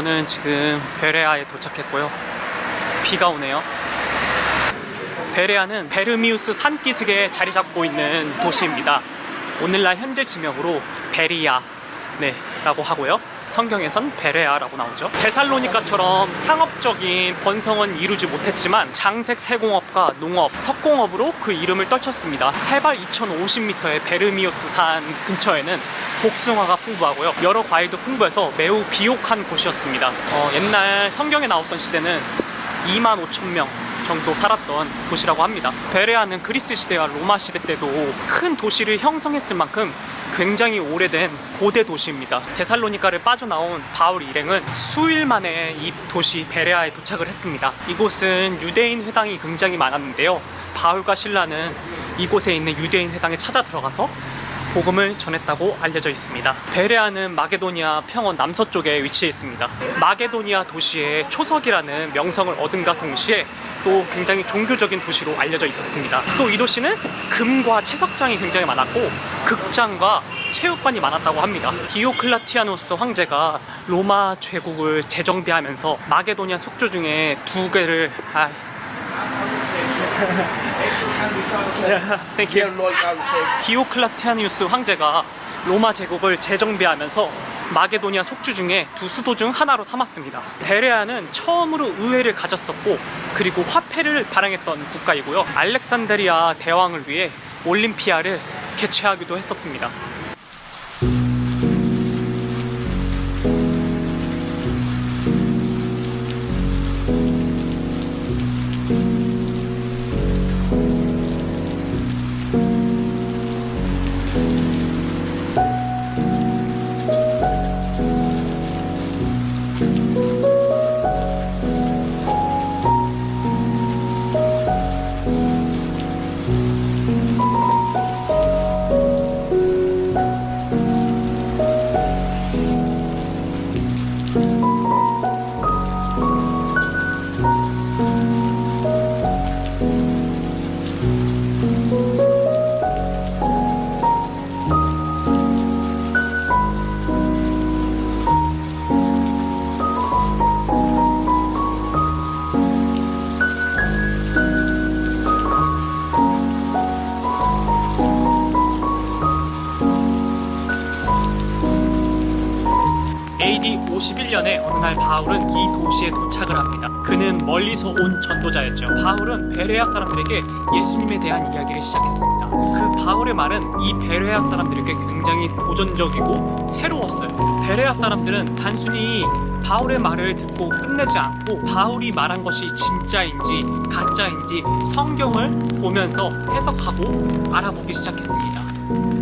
저는 지금 베레아에 도착했고요. 비가 오네요. 베레아는 베르미우스 산기슭에 자리 잡고 있는 도시입니다. 오늘날 현재 지명으로 베리아 라고 하고요. 성경에선 베레아라고 나오죠. 데살로니카처럼 상업적인 번성은 이루지 못했지만 장색 세공업과 농업, 석공업으로 그 이름을 떨쳤습니다. 해발 2050m의 베르미우스 산 근처에는 복숭아가 풍부하고요. 여러 과일도 풍부해서 매우 비옥한 곳이었습니다. 옛날 성경에 나왔던 시대는 2만 5천 명 정도 살았던 도시라고 합니다. 베레아는 그리스 시대와 로마 시대 때도 큰 도시를 형성했을 만큼 굉장히 오래된 고대 도시입니다. 데살로니카를 빠져나온 바울 일행은 수일 만에 이 도시 베레아에 도착을 했습니다. 이곳은 유대인 회당이 굉장히 많았는데요. 바울과 실라는 이곳에 있는 유대인 회당에 찾아 들어가서 복음을 전했다고 알려져 있습니다. 베레아는 마게도니아 평원 남서쪽에 위치해 있습니다. 마게도니아 도시의 초석이라는 명성을 얻은과 동시에 또 굉장히 종교적인 도시로 알려져 있었습니다. 또 이 도시는 금과 채석장이 굉장히 많았고 극장과 체육관이 많았다고 합니다. 디오클라티아누스 황제가 로마 제국을 재정비하면서 마게도니아 숙주 중에 두 개를 디오클라티아누스 황제가 로마 제국을 재정비하면서 마게도니아 속주 중에 두 수도 중 하나로 삼았습니다. 베레아는 처음으로 의회를 가졌었고 그리고 화폐를 발행했던 국가이고요. 알렉산드리아 대왕을 위해 올림피아를 개최하기도 했었습니다. AD 51년에 어느 날 바울은 이 도시에 도착을 합니다. 그는 멀리서 온 전도자였죠. 바울은 베레아 사람들에게 예수님에 대한 이야기를 시작했습니다. 그 바울의 말은 이 베레아 사람들에게 굉장히 도전적이고 새로웠어요. 베레아 사람들은 단순히 바울의 말을 듣고 끝내지 않고 바울이 말한 것이 진짜인지 가짜인지 성경을 보면서 해석하고 알아보기 시작했습니다.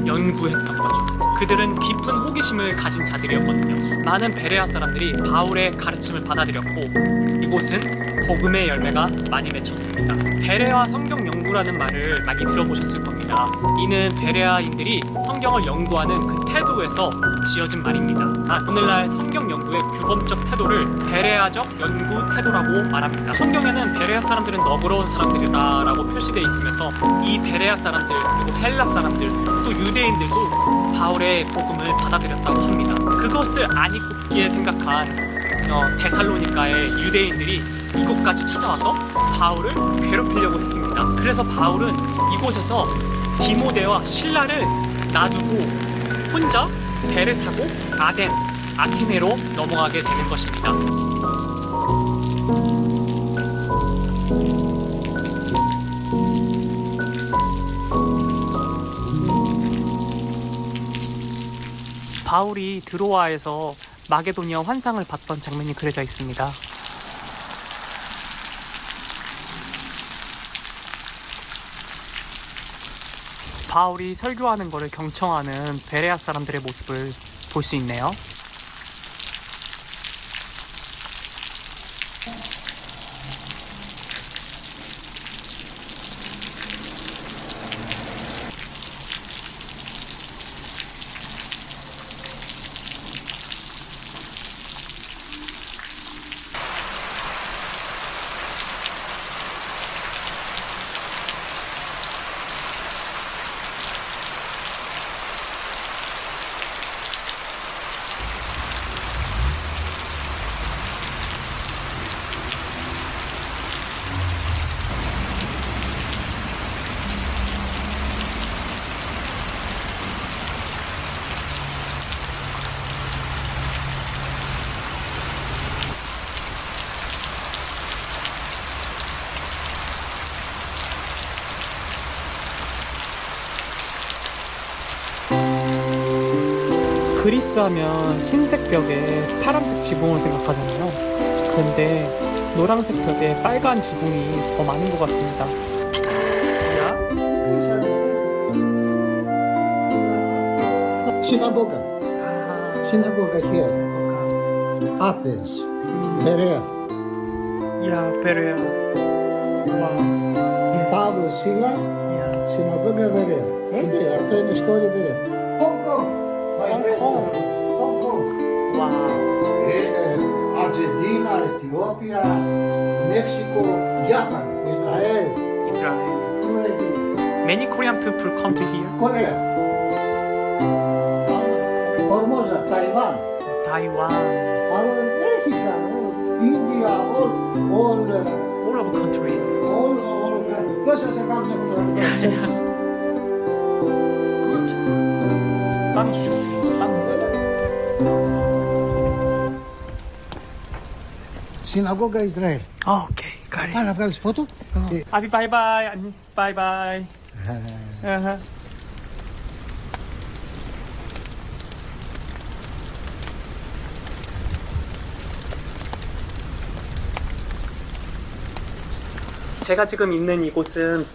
연구했던 거죠. 그들은 깊은 호기심을 가진 자들이었거든요. 많은 베레아 사람들이 바울의 가르침을 받아들였고 이곳은 복음의 열매가 많이 맺혔습니다. 베레아 성경 연구라는 말을 많이 들어보셨을 겁니다. 이는 베레아인들이 성경을 연구하는 그 태도에서 지어진 말입니다. 오늘날 성경 연구의 규범적 태도를 베레아적 연구 태도라고 말합니다. 성경에는 베레아 사람들은 너그러운 사람들이다라고 표시되어 있으면서 이 베레아 사람들 그리고 헬라 사람들 또 유대인들도 바울의 복음을 받아들였다고 합니다. 그것을 안 입굽기에 생각한 데살로니카의 유대인들이 이곳까지 찾아와서 바울을 괴롭히려고 했습니다. 그래서 바울은 이곳에서 디모데와 실라를 놔두고 혼자 배를 타고 아테네로 넘어가게 되는 것입니다. 바울이 드로아에서 마게도니아 환상을 봤던 장면이 그려져 있습니다. 바울이 설교하는 것을 경청하는 베레아 사람들의 모습을 볼 수 있네요. 하면 흰색 벽에 파란색 지붕을 생각하잖아요. 근데 노란색 벽에 빨간 지붕이 더 많은 것 같습니다. Synagoga. Synagoga here. Athens. Berea. 야, 베레아. 와. Pavlos Silas. Synagoga Berea. Видите, αυτό είναι ιστορία Berea. Hong Kong. Hong Kong. Hong Kong. 와. Argentina, Etiópia, Mexico, Japan, Israel. 이스라엘. Many Korean people come to here. Korea. Formosa, Taiwan. Taiwan. Our Mexico, India, all All over country. Plus as a country. 빵 주셨어요. 빵. Synagoga Israel. 아, 오케이. got it. Άρα βγάλεις φώτο. 아비 바이바이. 안녕. 바이바이. 아하. 제가 지금 있는 이곳은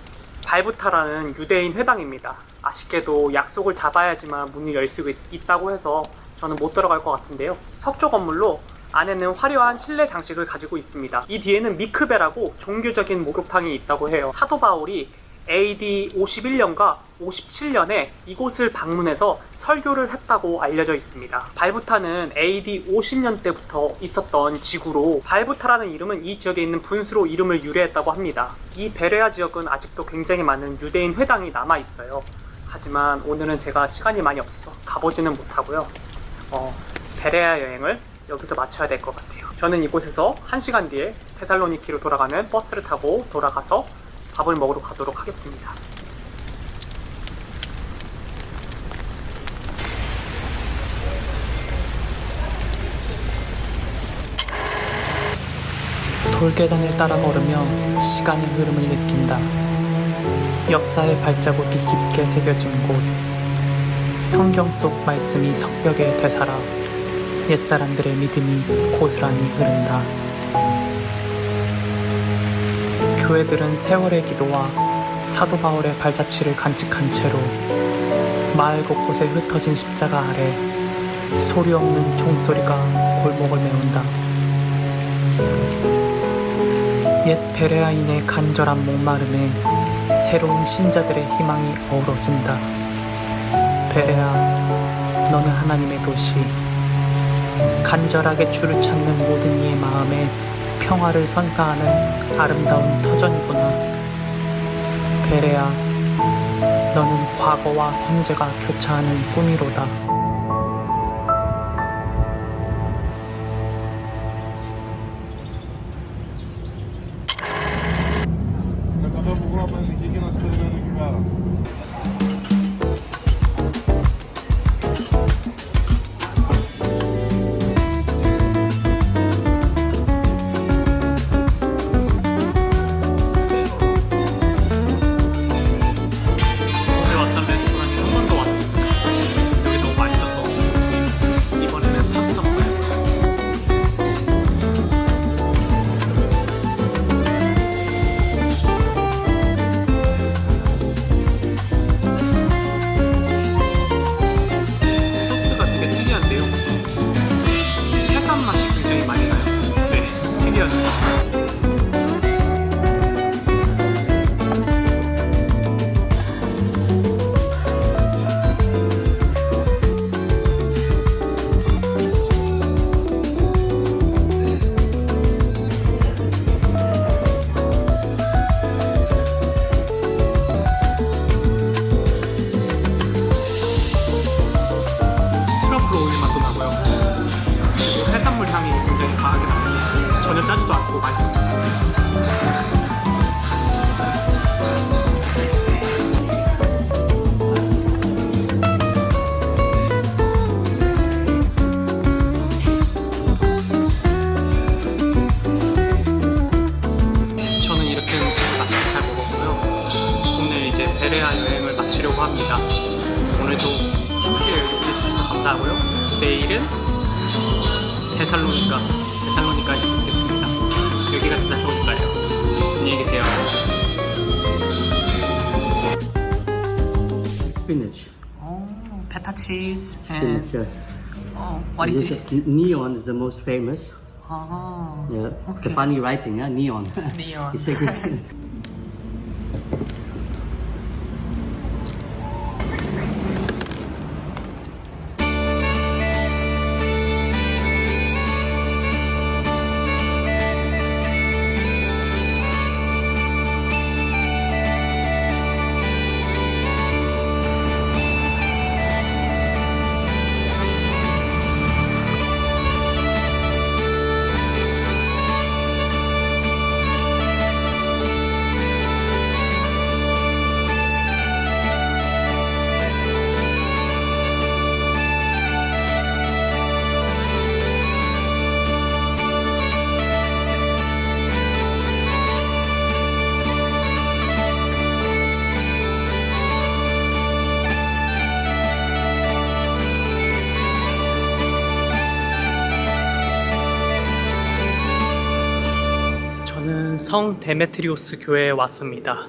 발부타라는 유대인 회당입니다. 아쉽게도 약속을 잡아야지만 문을 열 수 있다고 해서 저는 못 들어갈 것 같은데요. 석조 건물로 안에는 화려한 실내 장식을 가지고 있습니다. 이 뒤에는 미크베라고 종교적인 목욕탕이 있다고 해요. 사도 바울이 AD 51년과 57년에 이곳을 방문해서 설교를 했다고 알려져 있습니다. 발부타는 AD 50년대부터 있었던 지구로 발부타라는 이름은 이 지역에 있는 분수로 이름을 유래했다고 합니다. 이 베레아 지역은 아직도 굉장히 많은 유대인 회당이 남아 있어요. 하지만 오늘은 제가 시간이 많이 없어서 가보지는 못하고요. 베레아 여행을 여기서 마쳐야 될 것 같아요. 저는 이곳에서 1시간 뒤에 테살로니키로 돌아가는 버스를 타고 돌아가서 밥을 먹으러 가도록 하겠습니다. 돌계단을 따라 걸으며 시간의 흐름을 느낀다. 역사의 발자국이 깊게 새겨진 곳. 성경 속 말씀이 석벽에 되살아 옛사람들의 믿음이 고스란히 흐른다. 교회들은 세월의 기도와 사도 바울의 발자취를 간직한 채로 마을 곳곳에 흩어진 십자가 아래 소리 없는 종소리가 골목을 메운다. 옛 베레아인의 간절한 목마름에 새로운 신자들의 희망이 어우러진다. 베레아, 너는 하나님의 도시, 간절하게 주를 찾는 모든 이의 마음에 평화를 선사하는 아름다운 터전이구나. 베레아, 너는 과거와 현재가 교차하는 꿈이로다. 오늘 왔던 레스토랑에 한 번 더 왔습니다. 여기 너무 맛있어서 이번에는 파스타 먹어요. 소스가 되게 특이한데요. 해산 맛이 굉장히 많이 나요. 네, 특이하죠. 트러플 오일 맛도 나고요. 그리고 해산물 향이 굉장히 강하게 납니다. 전혀 짜지도 않고 맛있습니다. 저는 이렇게 음식을 맛있게 잘 먹었고요. 오늘 이제 베레아 여행을 마치려고 합니다. 오늘도 함께 해주셔서 감사하고요. 내일 데살로니카에서 뵙겠습니다. 여기가 데살로니카예요. 안녕히 계세요. Spinach. Oh, feta cheese Spinach, yeah. oh, what is this? Neon is the most famous. Oh, Yeah. The funny writing, yeah? Neon. neon. It's a good. 저는 성 데메트리오스 교회에 왔습니다.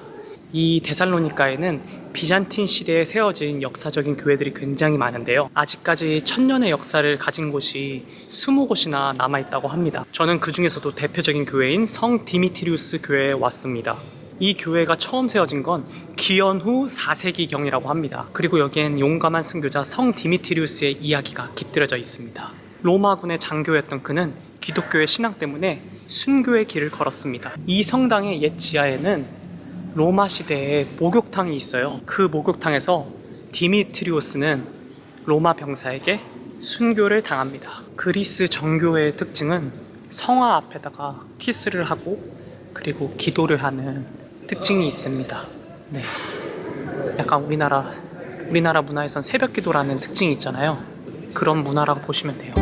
이 데살로니카에는 비잔틴 시대에 세워진 역사적인 교회들이 굉장히 많은데요. 아직까지 1000년의 역사를 가진 곳이 20곳이나 남아있다고 합니다. 저는 그 중에서도 대표적인 교회인 성 디미트리우스 교회에 왔습니다. 이 교회가 처음 세워진 건 기원 후 4세기경이라고 합니다. 그리고 여기엔 용감한 순교자 성 디미트리우스의 이야기가 깃들여져 있습니다. 로마군의 장교였던 그는 기독교의 신앙 때문에 순교의 길을 걸었습니다. 이 성당의 옛 지하에는 로마 시대에 목욕탕이 있어요. 그 목욕탕에서 디미트리오스는 로마 병사에게 순교를 당합니다. 그리스 정교회의 특징은 성화 앞에다가 키스를 하고 그리고 기도를 하는 특징이 있습니다. 네. 약간 우리나라 문화에선 새벽 기도라는 특징이 있잖아요. 그런 문화라고 보시면 돼요.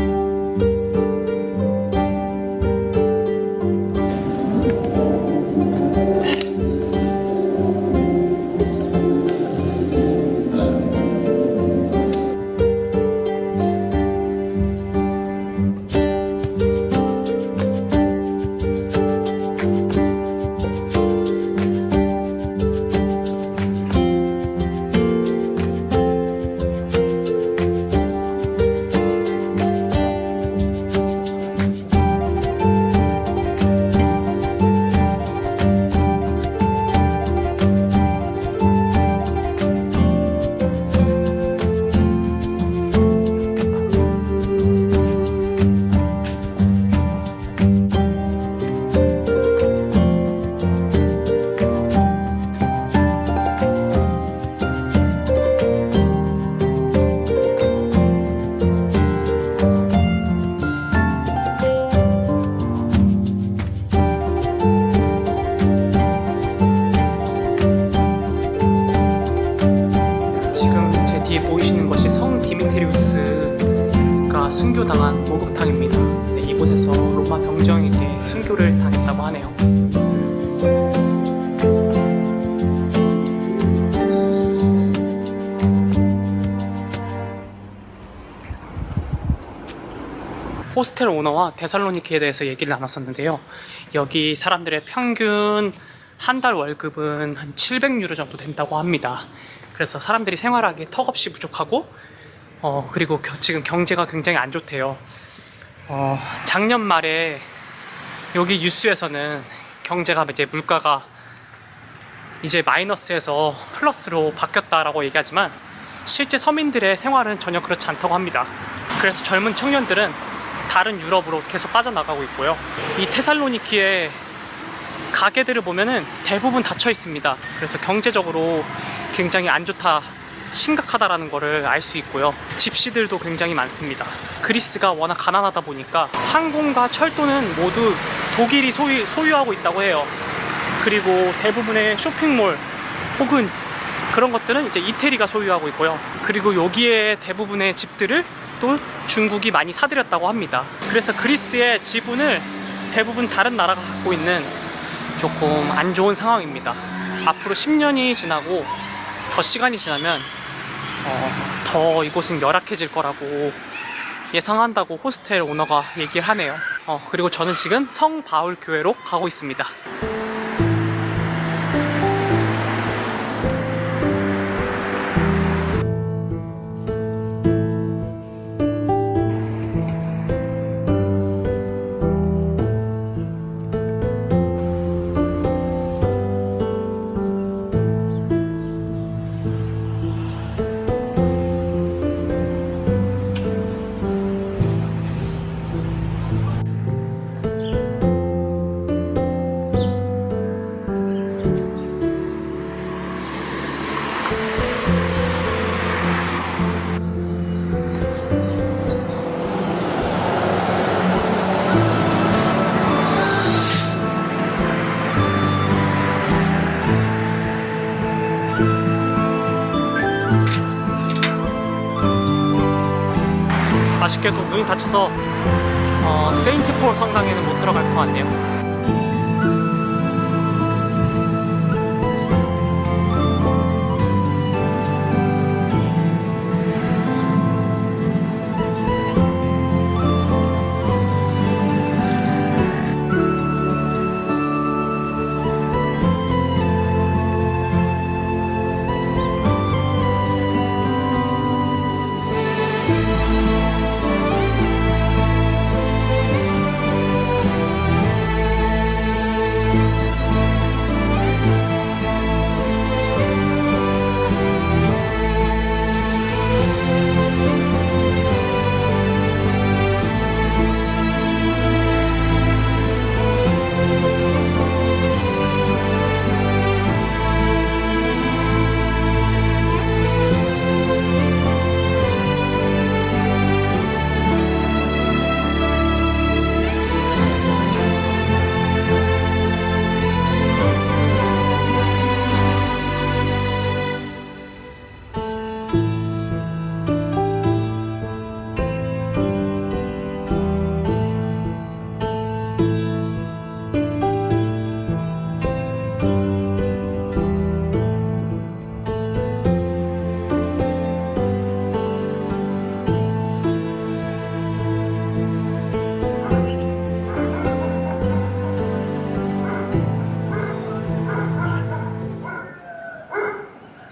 순교당한 목욕탕입니다. 네, 이곳에서 로마 병정에게 순교를 당했다고 하네요. 호스텔 오너와 데살로니키에 대해서 얘기를 나눴었는데요. 여기 사람들의 평균 한 달 월급은 한 700유로 정도 된다고 합니다. 그래서 사람들이 생활하기에 턱없이 부족하고 그리고 지금 경제가 굉장히 안 좋대요. 작년 말에 여기 뉴스에서는 경제가 이제 물가가 이제 마이너스에서 플러스로 바뀌었다라고 얘기하지만 실제 서민들의 생활은 전혀 그렇지 않다고 합니다. 그래서 젊은 청년들은 다른 유럽으로 계속 빠져나가고 있고요. 이 테살로니키의 가게들을 보면은 대부분 닫혀 있습니다. 그래서 경제적으로 굉장히 안 좋다, 심각하다라는 거를 알 수 있고요. 집시들도 굉장히 많습니다. 그리스가 워낙 가난하다 보니까 항공과 철도는 모두 독일이 소유하고 있다고 해요. 그리고 대부분의 쇼핑몰 혹은 그런 것들은 이제 이태리가 소유하고 있고요. 그리고 여기에 대부분의 집들을 또 중국이 많이 사들였다고 합니다. 그래서 그리스의 지분을 대부분 다른 나라가 갖고 있는 조금 안 좋은 상황입니다. 앞으로 10년이 지나고 더 시간이 지나면 더 이곳은 열악해질 거라고 예상한다고 호스텔 오너가 얘기를 하네요. 그리고 저는 지금 성 바울 교회로 가고 있습니다. 아쉽게도 문이 닫혀서 세인트폴 성당에는 못 들어갈 것 같네요.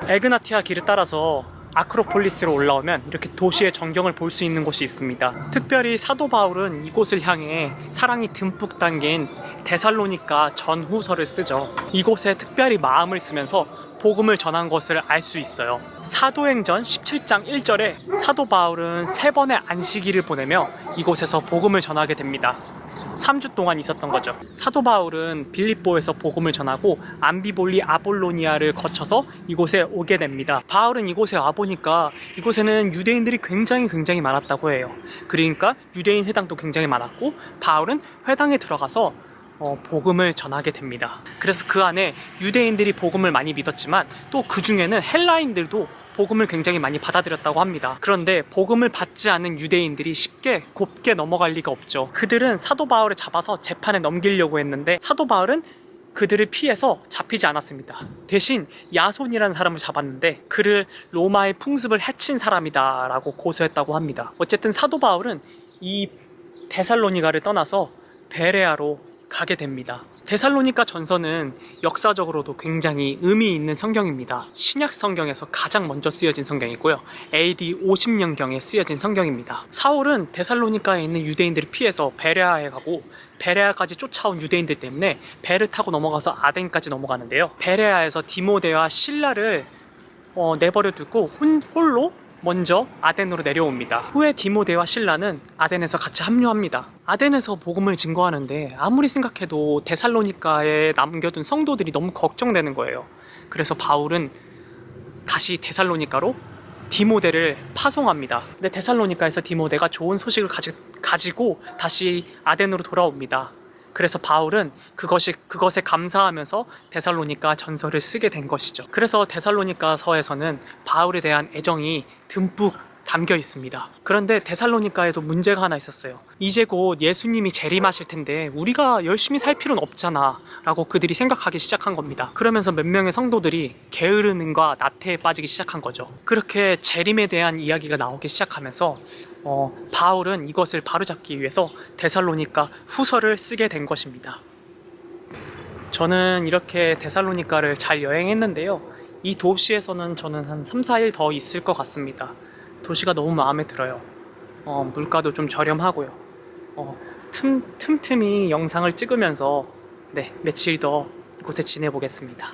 에그나티아 길을 따라서 아크로폴리스로 올라오면 이렇게 도시의 전경을 볼 수 있는 곳이 있습니다. 특별히 사도 바울은 이곳을 향해 사랑이 듬뿍 담긴 데살로니가 전후서를 쓰죠. 이곳에 특별히 마음을 쓰면서 복음을 전한 것을 알 수 있어요. 사도행전 17장 1절에 사도 바울은 3번의 안식일을 보내며 이곳에서 복음을 전하게 됩니다. 3주 동안 있었던 거죠. 사도 바울은 빌립보에서 복음을 전하고 암비볼리 아볼로니아를 거쳐서 이곳에 오게 됩니다. 바울은 이곳에 와보니까 이곳에는 유대인들이 굉장히 많았다고 해요. 그러니까 유대인 회당도 굉장히 많았고 바울은 회당에 들어가서 복음을 전하게 됩니다. 그래서 그 안에 유대인들이 복음을 많이 믿었지만 또 그 중에는 헬라인들도 복음을 굉장히 많이 받아들였다고 합니다. 그런데 복음을 받지 않은 유대인들이 쉽게 곱게 넘어갈 리가 없죠. 그들은 사도 바울을 잡아서 재판에 넘기려고 했는데 사도 바울은 그들을 피해서 잡히지 않았습니다. 대신 야손이라는 사람을 잡았는데 그를 로마의 풍습을 해친 사람이다 라고 고소했다고 합니다. 어쨌든 사도 바울은 이 데살로니가를 떠나서 베레아로 가게 됩니다. 데살로니가 전서는 역사적으로도 굉장히 의미 있는 성경입니다. 신약 성경에서 가장 먼저 쓰여진 성경이고요. AD 50년경에 쓰여진 성경입니다. 사울은 데살로니가에 있는 유대인들을 피해서 베레아에 가고 베레아까지 쫓아온 유대인들 때문에 배를 타고 넘어가서 아덴까지 넘어가는데요. 베레아에서 디모데와 실라를 내버려 두고 홀로 먼저 아덴으로 내려옵니다. 후에 디모데와 실라는 아덴에서 같이 합류합니다. 아덴에서 복음을 증거하는데 아무리 생각해도 데살로니가에 남겨둔 성도들이 너무 걱정되는 거예요. 그래서 바울은 다시 데살로니가로 디모데를 파송합니다. 근데 데살로니가에서 디모데가 좋은 소식을 가지고 다시 아덴으로 돌아옵니다. 그래서 바울은 그것에 감사하면서 데살로니가 전서를 쓰게 된 것이죠. 그래서 데살로니가서에서는 바울에 대한 애정이 듬뿍 담겨 있습니다. 그런데 데살로니가에도 문제가 하나 있었어요. 이제 곧 예수님이 재림하실 텐데 우리가 열심히 살 필요는 없잖아 라고 그들이 생각하기 시작한 겁니다. 그러면서 몇 명의 성도들이 게으름과 나태에 빠지기 시작한 거죠. 그렇게 재림에 대한 이야기가 나오기 시작하면서 바울은 이것을 바로잡기 위해서 데살로니가 후서를 쓰게 된 것입니다. 저는 이렇게 데살로니가를 잘 여행했는데요. 이 도시에서는 저는 한 3, 4일 더 있을 것 같습니다. 도시가 너무 마음에 들어요. 물가도 좀 저렴하고요. 틈틈이 영상을 찍으면서 며칠 더 이곳에 지내보겠습니다.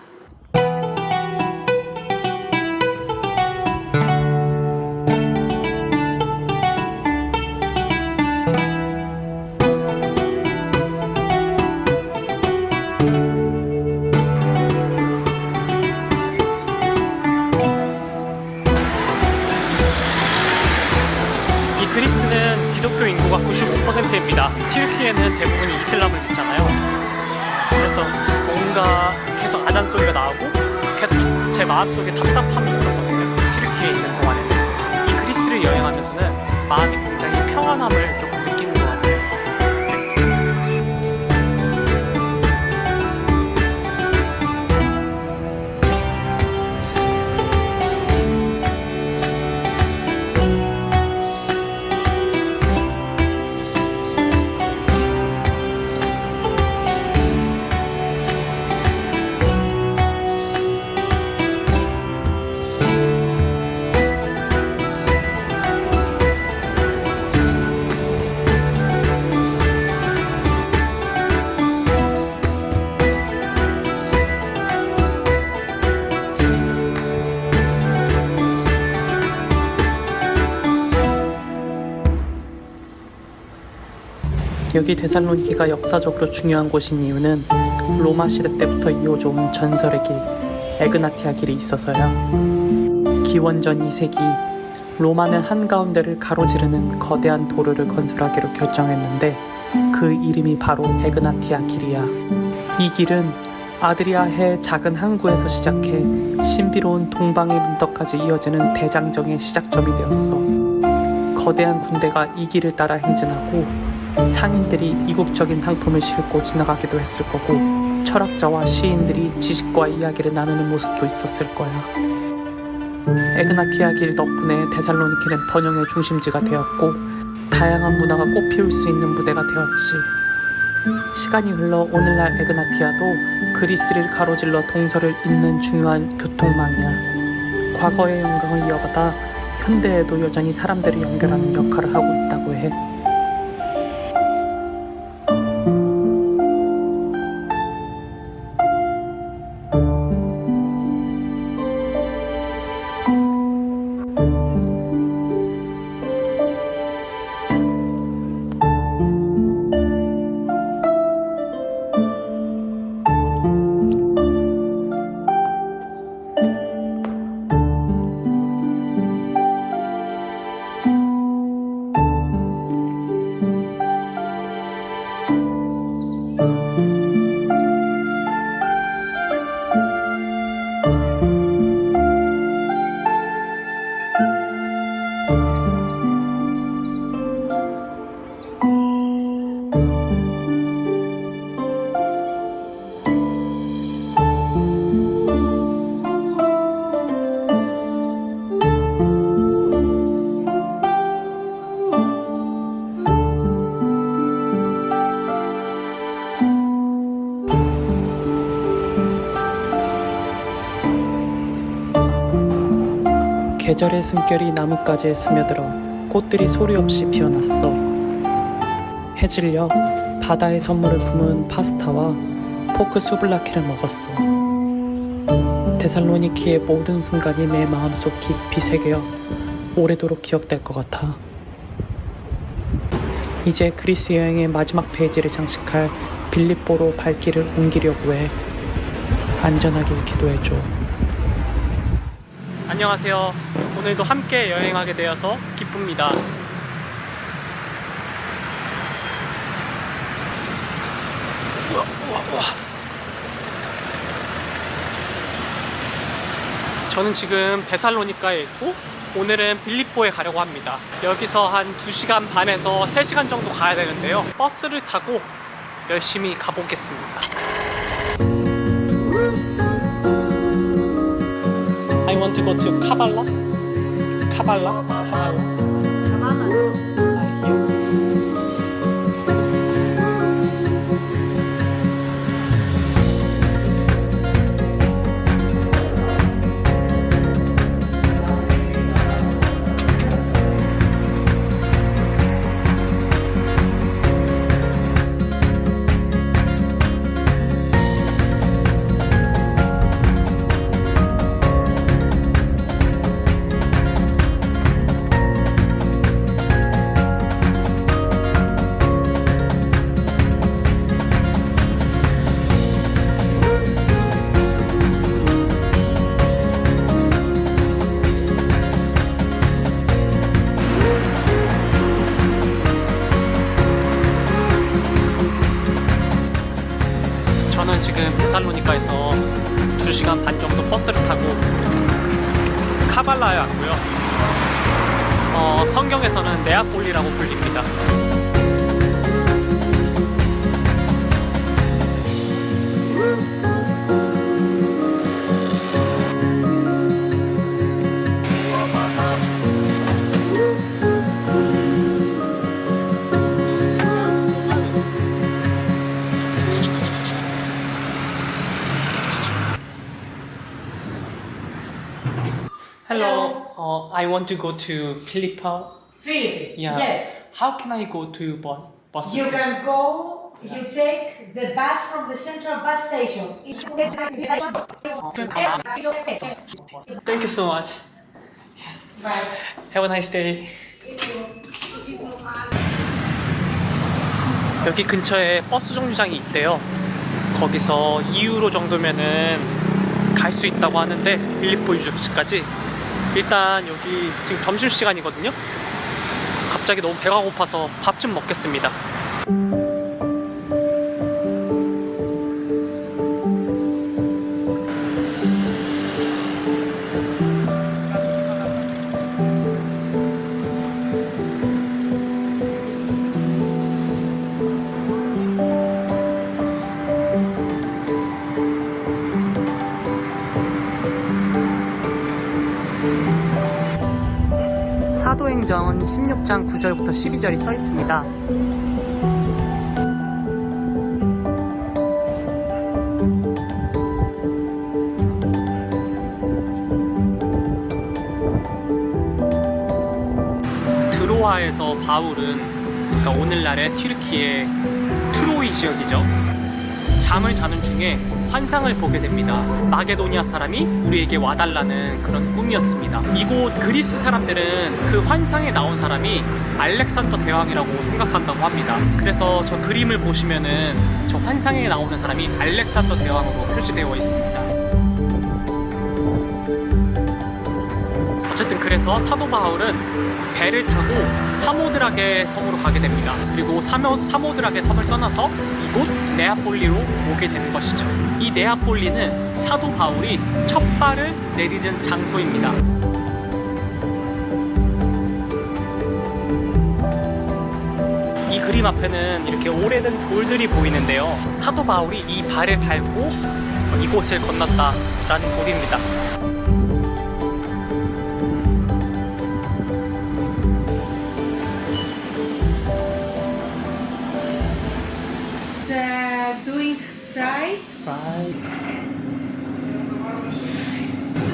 그리스는 기독교 인구가 95%입니다. 튀르키예는 대부분이 이슬람을 믿잖아요. 그래서 뭔가 계속 아잔 소리가 나오고 계속 제 마음속에 답답함이 있었거든요. 튀르키예에 있는 동안에는. 이 그리스를 여행하면서는 마음이 굉장히 평안함을 조금 느끼는 것 같아요. 여기 데살로니키가 역사적으로 중요한 곳인 이유는 로마 시대 때부터 이어져 온 전설의 길, 에그나티아 길이 있어서요. 기원전 2세기 로마는 한가운데를 가로지르는 거대한 도로를 건설하기로 결정했는데 그 이름이 바로 에그나티아 길이야. 이 길은 아드리아해 작은 항구에서 시작해 신비로운 동방의 문턱까지 이어지는 대장정의 시작점이 되었어. 거대한 군대가 이 길을 따라 행진하고 상인들이 이국적인 상품을 싣고 지나가기도 했을 거고 철학자와 시인들이 지식과 이야기를 나누는 모습도 있었을 거야. 에그나티아 길 덕분에 데살로니키는 번영의 중심지가 되었고 다양한 문화가 꽃피울 수 있는 무대가 되었지. 시간이 흘러 오늘날 에그나티아도 그리스를 가로질러 동서를 잇는 중요한 교통망이야. 과거의 영광을 이어받아 현대에도 여전히 사람들을 연결하는 역할을 하고 있다고 해. 계절의 숨결이 나뭇가지에 스며들어 꽃들이 소리 없이 피어났어. 해질녘 바다의 선물을 품은 파스타와 포크 수블라키를 먹었어. 데살로니키의 모든 순간이 내 마음속 깊이 새겨 오래도록 기억될 것 같아. 이제 그리스 여행의 마지막 페이지를 장식할 빌립보로 발길을 옮기려고 해. 안전하길 기도해줘. 안녕하세요. 오늘도 함께 여행하게 되어서 기쁩니다. 저는 지금 데살로니카에 있고 오늘은 빌립보에 가려고 합니다. 여기서 한 2시간 반에서 3시간 정도 가야 되는데요. 버스를 타고 열심히 가보겠습니다. I want to go to 카발라? 카발라? 저는 지금 데살로니카에서 2시간 반 정도 버스를 타고 카발라에 왔고요. 성경에서는 네아폴리라고 불립니다. Hello, I want to go to Philippa. Philippines. Yeah. Yes. How can I go to bus You station? can go, you take the bus from the central bus station. Thank you so much. Bye. Have a nice day. 여기 근처에 버스 정류장이 있대요. 거기서 2유로 정도면은 갈 수 있다고 하는데 빌립보 유적지까지. 일단 여기 지금 점심시간이거든요. 갑자기 너무 배가 고파서 밥 좀 먹겠습니다. 사도행전 16장 9절부터 12절이 써 있습니다. 드로아에서 바울은, 그러니까 오늘날의 튀르키예 트로이 지역이죠. 잠을 자는 중에 환상을 보게 됩니다. 마게도니아 사람이 우리에게 와달라는 그런 꿈이었습니다. 이곳 그리스 사람들은 그 환상에 나온 사람이 알렉산더 대왕이라고 생각한다고 합니다. 그래서 저 그림을 보시면은 저 환상에 나오는 사람이 알렉산더 대왕으로 표시되어 있습니다. 어쨌든 그래서 사도 바울은 배를 타고 사모드라게 섬으로 가게 됩니다. 그리고 사모드라게 섬을 떠나서 이곳 네아폴리로 오게 되는 것이죠. 이 네아폴리는 사도 바울이 첫 발을 내딛은 장소입니다. 이 그림 앞에는 이렇게 오래된 돌들이 보이는데요. 사도 바울이 이 발을 밟고 이곳을 건넜다라는 돌입니다. Doing fried.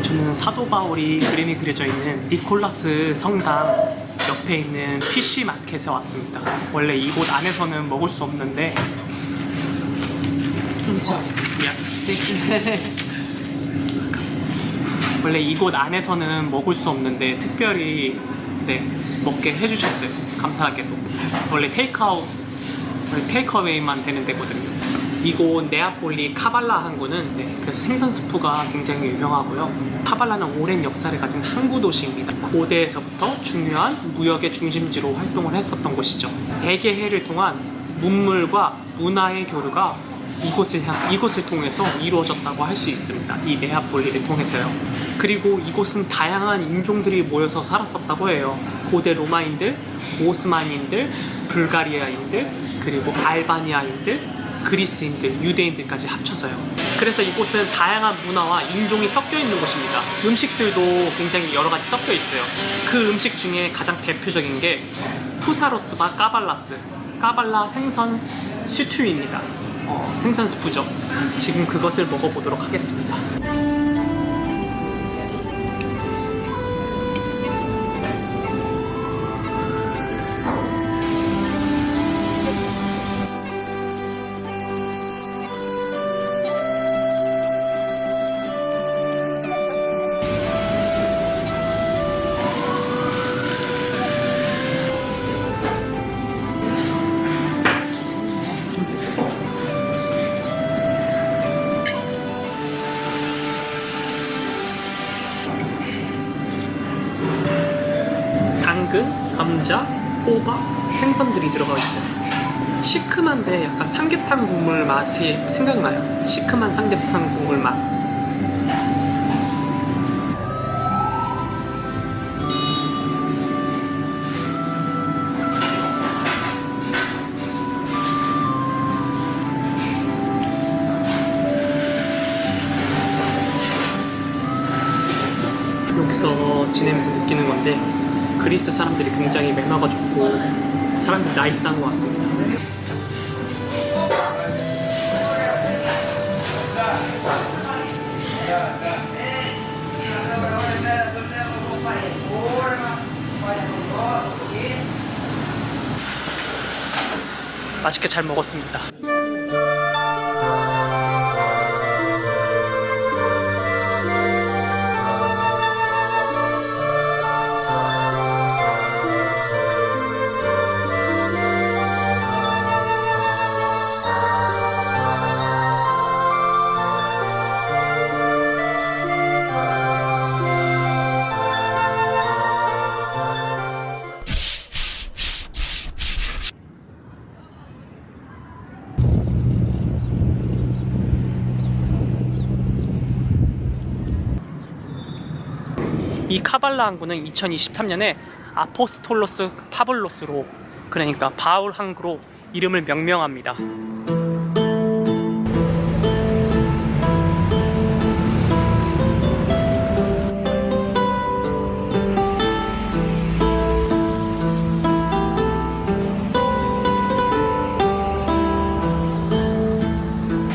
저는 사도 바울이 그림이 그려져 있는 니콜라스 성당 옆에 있는 PC 마켓에 왔습니다. 원래 이곳 안에서는 먹을 수 없는데 원래 이곳 안에서는 먹을 수 없는데 특별히 먹게 해주셨어요. 감사하게도. 원래 테이크어웨이만 되는 데거든요. 이곳 네아폴리 카발라 항구는 그래서 생선 수프가 굉장히 유명하고요. 카발라는 오랜 역사를 가진 항구 도시입니다. 고대에서부터 중요한 무역의 중심지로 활동을 했었던 곳이죠. 에게해를 통한 문물과 문화의 교류가 이곳을 통해서 이루어졌다고 할 수 있습니다. 이 네아폴리를 통해서요. 그리고 이곳은 다양한 인종들이 모여서 살았었다고 해요. 고대 로마인들, 오스만인들, 불가리아인들, 그리고 알바니아인들, 그리스인들, 유대인들까지 합쳐서요. 그래서 이곳은 다양한 문화와 인종이 섞여 있는 곳입니다. 음식들도 굉장히 여러 가지 섞여 있어요. 그 음식 중에 가장 대표적인 게 푸사로스바 까발라스, 까발라 생선 스튜입니다. 생선 스프죠. 지금 그것을 먹어보도록 하겠습니다. 당근, 감자, 호박, 생선들이 들어가 있어요. 시큼한데 약간 삼계탕 국물 맛이 생각나요. 시큼한 삼계탕 국물 맛. 여기서 지내면서 느끼는 건데 그리스 사람들이 굉장히 매너가 좋고 사람들이 나이스한 것 같습니다. 맛있게 잘 먹었습니다. 이 카발라 항구는 2023년에 아포스톨로스 파블로스로, 그러니까 바울 항구로 이름을 명명합니다.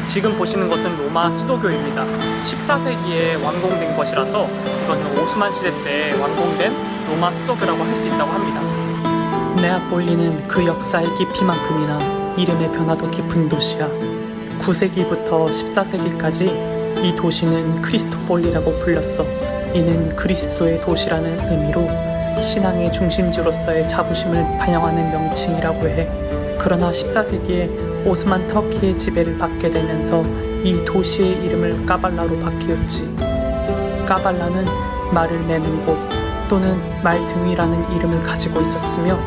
지금 보시는 것은 로마 수도교입니다. 14세기에 완공된 것이라서 이거는 오스만 시대 때 완공된 로마 수도교라고 할 수 있다고 합니다. 네아폴리는 그 역사의 깊이만큼이나 이름의 변화도 깊은 도시야. 9세기부터 14세기까지 이 도시는 크리스토폴리라고 불렸어. 이는 그리스도의 도시라는 의미로 신앙의 중심지로서의 자부심을 반영하는 명칭이라고 해. 그러나 14세기에 오스만 터키의 지배를 받게 되면서 이 도시의 이름을 까발라로 바뀌었지. 까발라는 말을 매는 곳 또는 말등위라는 이름을 가지고 있었으며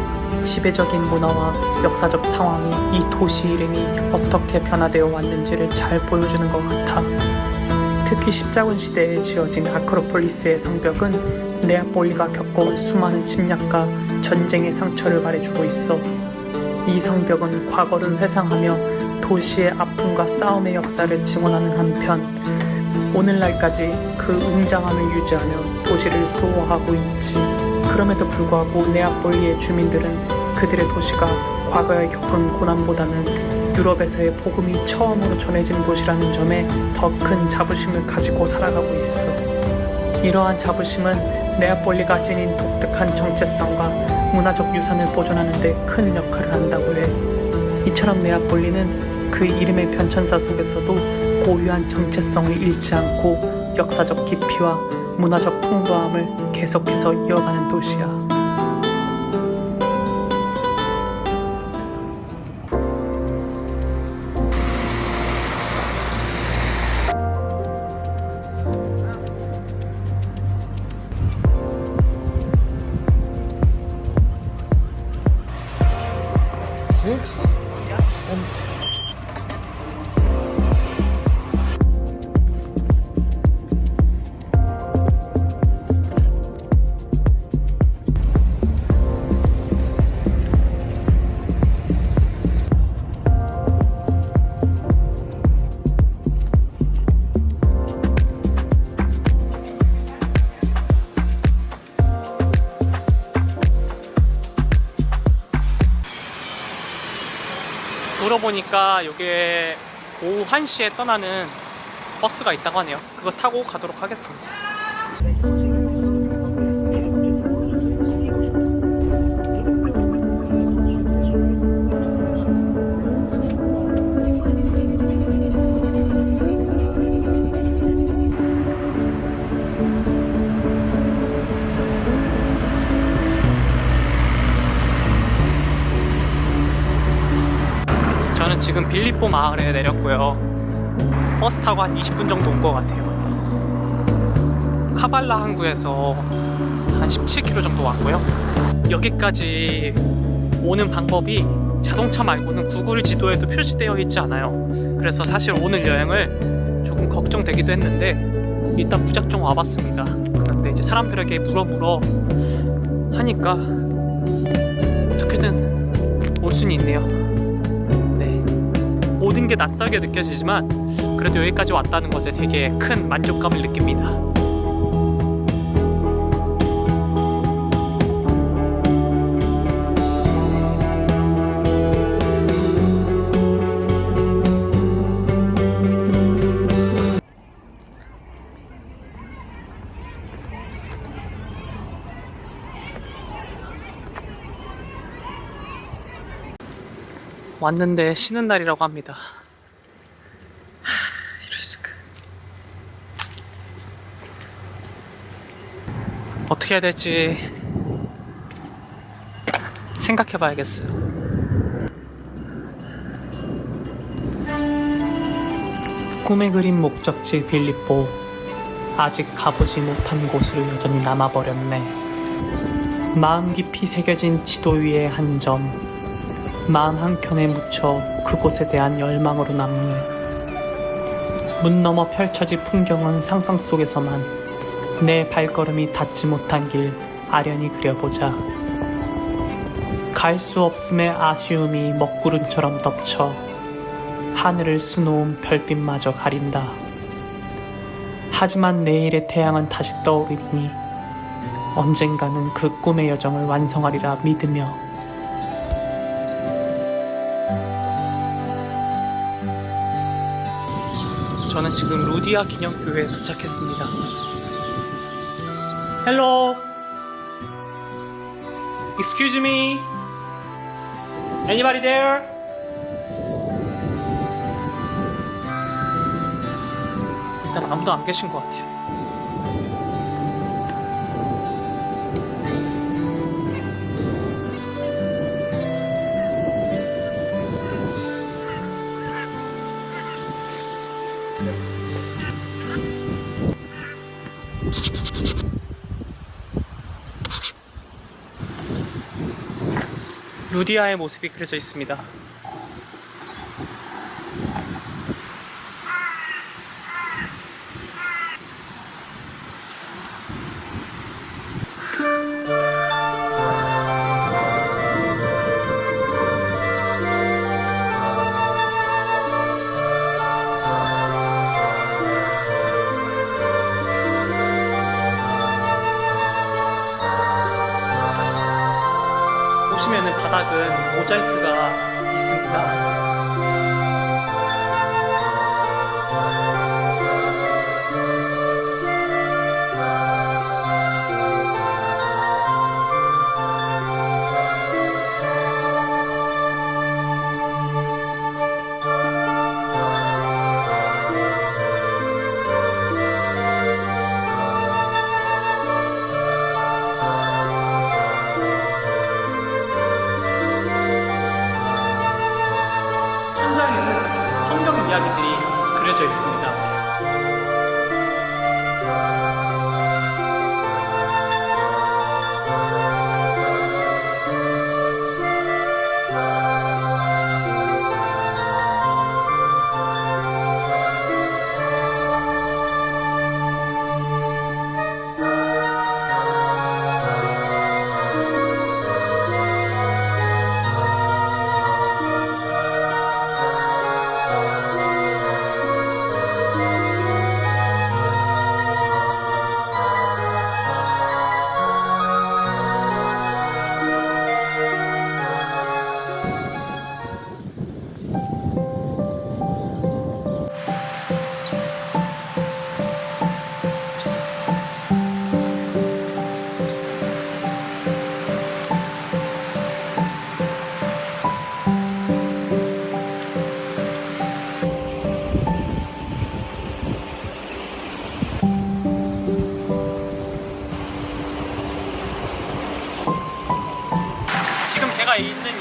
지배적인 문화와 역사적 상황이 이 도시 이름이 어떻게 변화되어 왔는지를 잘 보여주는 것 같아. 특히 십자군 시대에 지어진 아크로폴리스의 성벽은 네아폴리가 겪어온 수많은 침략과 전쟁의 상처를 말해주고 있어. 이 성벽은 과거를 회상하며 도시의 아픔과 싸움의 역사를 증언하는 한편 오늘날까지 그 웅장함을 유지하며 도시를 수호하고 있지. 그럼에도 불구하고 네아폴리의 주민들은 그들의 도시가 과거에 겪은 고난보다는 유럽에서의 복음이 처음으로 전해진 도시라는 점에 더 큰 자부심을 가지고 살아가고 있어. 이러한 자부심은 네아폴리가 지닌 독특한 정체성과 문화적 유산을 보존하는 데 큰 역할을 한다고 해. 이처럼 네아폴리는 그 이름의 변천사 속에서도 고유한 정체성을 잃지 않고 역사적 깊이와 문화적 풍부함을 계속해서 이어가는 도시야. Six. 물어보니까 이게 오후 1시에 떠나는 버스가 있다고 하네요. 그거 타고 가도록 하겠습니다. 저는 지금 빌리뽀 마을에 내렸고요. 버스 타고 한 20분 정도 온 것 같아요. 카발라 항구에서 한 17km 정도 왔고요. 여기까지 오는 방법이 자동차 말고는 구글 지도에도 표시되어 있지 않아요. 그래서 사실 오늘 여행을 조금 걱정되기도 했는데 일단 무작정 와봤습니다. 그런데 이제 사람들에게 물어 하니까 어떻게든 올 수는 있네요. 모든 게 낯설게 느껴지지만 그래도 여기까지 왔다는 것에 되게 큰 만족감을 느낍니다. 왔는데 쉬는 날이라고 합니다. 이럴 수가. 어떻게 해야 될지 생각해 봐야겠어요. 꿈에 그린 목적지 빌리뽀. 아직 가보지 못한 곳으로 여전히 남아버렸네. 마음 깊이 새겨진 지도 위의 한 점. 마음 한켠에 묻혀 그곳에 대한 열망으로 남네. 문 너머 펼쳐진 풍경은 상상 속에서만 내 발걸음이 닿지 못한 길 아련히 그려보자. 갈 수 없음의 아쉬움이 먹구름처럼 덮쳐 하늘을 수놓은 별빛마저 가린다. 하지만 내일의 태양은 다시 떠오르니 언젠가는 그 꿈의 여정을 완성하리라 믿으며 저는 지금 루디아 기념교회에 도착했습니다. Hello. Excuse me. Anybody there? 일단 아무도 안 계신 것 같아요. 루디아의 모습이 그려져 있습니다. 보시면은 바닥은 모자이크가 있습니다. 천장에는 성경 이야기들이 그려져 있습니다.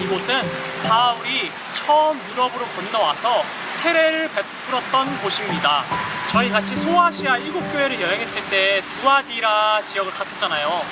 이곳은 바울이 처음 유럽으로 건너와서 세례를 베풀었던 곳입니다. 저희 같이 소아시아 7교회를 여행했을 때 두아디라 지역을 갔었잖아요.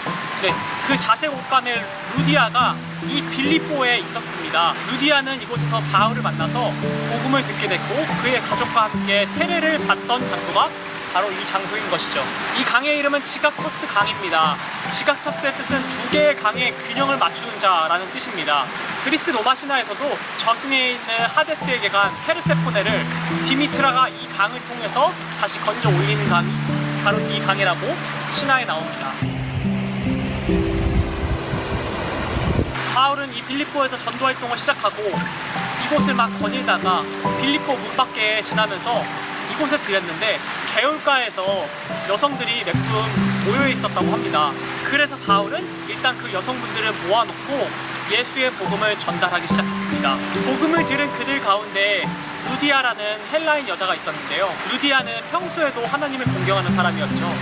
네, 그 자색 옷가멜 루디아가 이 빌립보에 있었습니다. 루디아는 이곳에서 바울을 만나서 복음을 듣게 됐고 그의 가족과 함께 세례를 받던 장소가 바로 이 장소인 것이죠. 이 강의 이름은 지각터스 강입니다. 지각터스의 뜻은 두 개의 강의 균형을 맞추는 자라는 뜻입니다. 그리스 로마 신화에서도 저승에 있는 하데스에게 간 페르세포네를 디미트라가 이 강을 통해서 다시 건져 올리는 강이 바로 이 강이라고 신화에 나옵니다. 바울은 이 빌립보에서 전도 활동을 시작하고 이곳을 막 거닐다가 빌립보 문 밖에 지나면서 이곳에 들렸는데 개울가에서 여성들이 냅둔 모여 있었다고 합니다. 그래서 바울은 일단 그 여성분들을 모아놓고 예수의 복음을 전달하기 시작했습니다. 복음을 들은 그들 가운데 루디아라는 헬라인 여자가 있었는데요. 루디아는 평소에도 하나님을 공경하는 사람이었죠.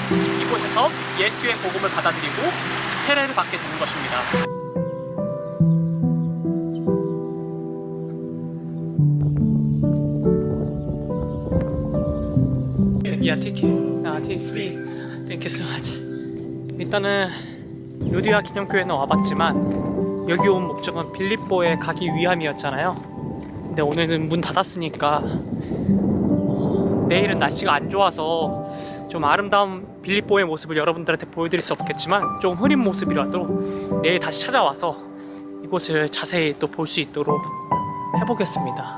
이곳에서 예수의 복음을 받아들이고 세례를 받게 되는 것입니다. Yeah, take free. Thank you so much. 일단은 루디아 기념교회는 와봤지만 여기 온 목적은 빌립보에 가기 위함이었잖아요. 근데 오늘은 문 닫았으니까 내일은 날씨가 안 좋아서 좀 아름다운 빌립보의 모습을 여러분들한테 보여드릴 수 없겠지만 좀 흐린 모습이라도 내일 다시 찾아와서 이곳을 자세히 또 볼 수 있도록 해보겠습니다.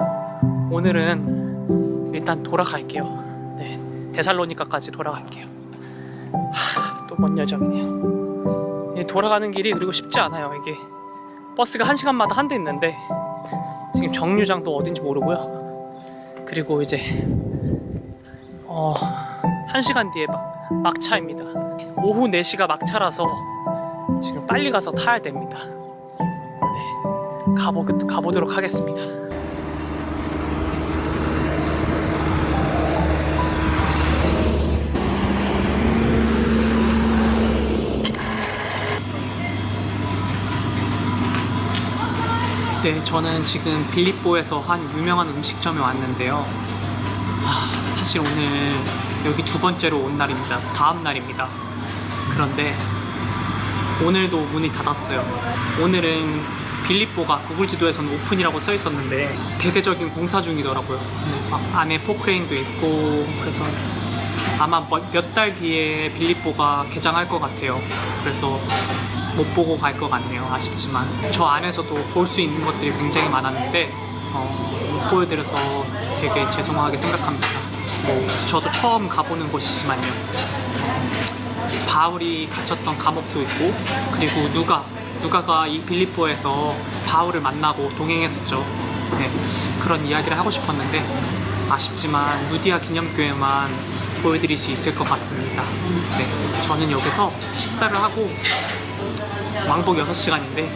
오늘은 일단 돌아갈게요. 데살로니카까지 돌아갈게요. 또 먼 여정이네요. 돌아가는 길이 그리고 쉽지 않아요. 이게 버스가 1시간마다 한 대 있는데 지금 정류장도 어딘지 모르고요. 그리고 이제 1시간 뒤에 막차입니다. 오후 4시가 막차라서 지금 빨리 가서 타야 됩니다. 네, 가보도록 하겠습니다. 네, 저는 지금 빌립보에서 한 유명한 음식점에 왔는데요. 사실 오늘 여기 두 번째로 온 날입니다. 다음 날입니다. 그런데 오늘도 문이 닫았어요. 오늘은 빌립보가 구글 지도에서는 오픈이라고 써 있었는데 대대적인 공사 중이더라고요. 막 안에 포크레인도 있고 그래서 아마 몇 달 뒤에 빌립보가 개장할 것 같아요. 그래서 못 보고 갈 것 같네요. 아쉽지만 저 안에서도 볼 수 있는 것들이 굉장히 많았는데 못 보여드려서 되게 죄송하게 생각합니다. 저도 처음 가보는 곳이지만요. 바울이 갇혔던 감옥도 있고 그리고 누가가 이 빌립보에서 바울을 만나고 동행했었죠. 네, 그런 이야기를 하고 싶었는데 아쉽지만 루디아 기념교회만 보여드릴 수 있을 것 같습니다. 네, 저는 여기서 식사를 하고 왕복 6시간인데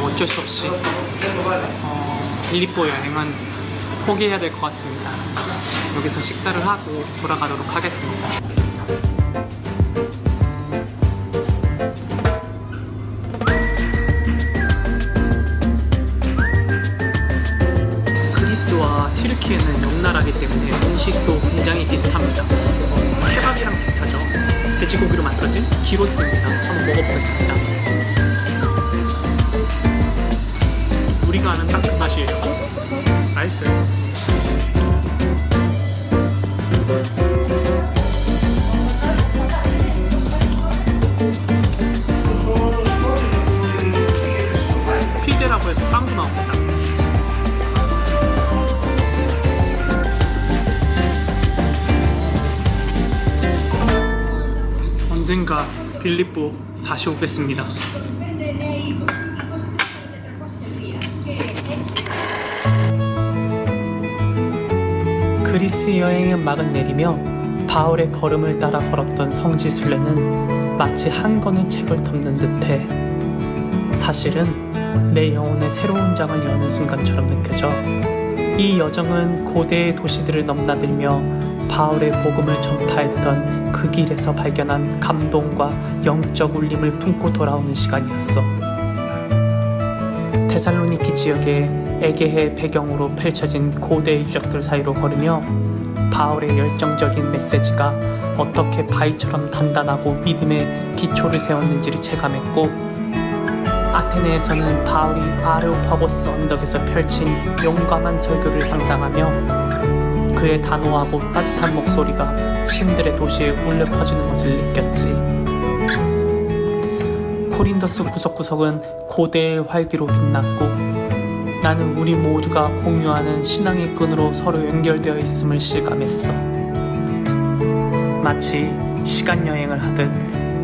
어쩔 수 없이 빌립보 여행은 포기해야 될 것 같습니다. 여기서 식사를 하고 돌아가도록 하겠습니다. 그리스와 튀르키예는 옆나라이기 때문에 음식도 굉장히 비슷합니다. 케밥이랑 비슷하죠. 돼지고기로 만들어진 기로스입니다. 한번 먹어보겠습니다. 우리가 아는 딱 그 맛이에요. 맛있어요. 피데라고 해서 빵도 나옵니다. 언젠가 빌립보 다시 오겠습니다. 그리스 여행의 막을 내리며 바울의 걸음을 따라 걸었던 성지순례는 마치 한 권의 책을 덮는 듯해 사실은 내 영혼의 새로운 장을 여는 순간처럼 느껴져. 이 여정은 고대의 도시들을 넘나들며 바울의 복음을 전파했던 그 길에서 발견한 감동과 영적 울림을 품고 돌아오는 시간이었어. 데살로니키 지역의 에게해 배경으로 펼쳐진 고대 유적들 사이로 걸으며 바울의 열정적인 메시지가 어떻게 바위처럼 단단하고 믿음의 기초를 세웠는지를 체감했고, 아테네에서는 바울이 아레오파고스 언덕에서 펼친 용감한 설교를 상상하며 그의 단호하고 따뜻한 목소리가 신들의 도시에 울려 퍼지는 것을 느꼈지. 코린더스 구석구석은 고대의 활기로 빛났고, 나는 우리 모두가 공유하는 신앙의 끈으로 서로 연결되어 있음을 실감했어. 마치 시간여행을 하듯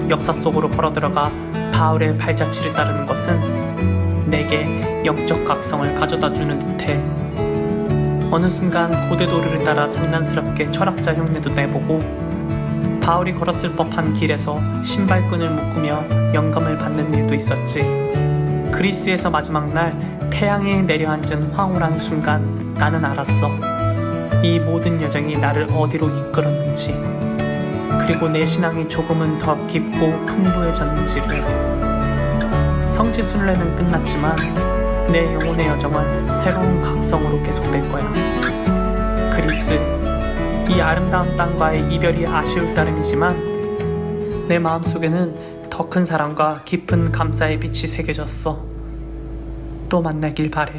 역사 속으로 걸어들어가 바울의 발자취를 따르는 것은 내게 영적 각성을 가져다주는 듯해. 어느 순간 고대도로를 따라 장난스럽게 철학자 흉내도 내보고, 바울이 걸었을 법한 길에서 신발끈을 묶으며 영감을 받는 일도 있었지. 그리스에서 마지막 날 태양이 내려앉은 황홀한 순간 나는 알았어. 이 모든 여정이 나를 어디로 이끌었는지, 그리고 내 신앙이 조금은 더 깊고 풍부해졌는지를. 성지순례는 끝났지만 내 영혼의 여정은 새로운 각성으로 계속될 거야. 그리스, 이 아름다운 땅과의 이별이 아쉬울 따름이지만 내 마음속에는 더 큰 사랑과 깊은 감사의 빛이 새겨졌어. 또 만나길 바래.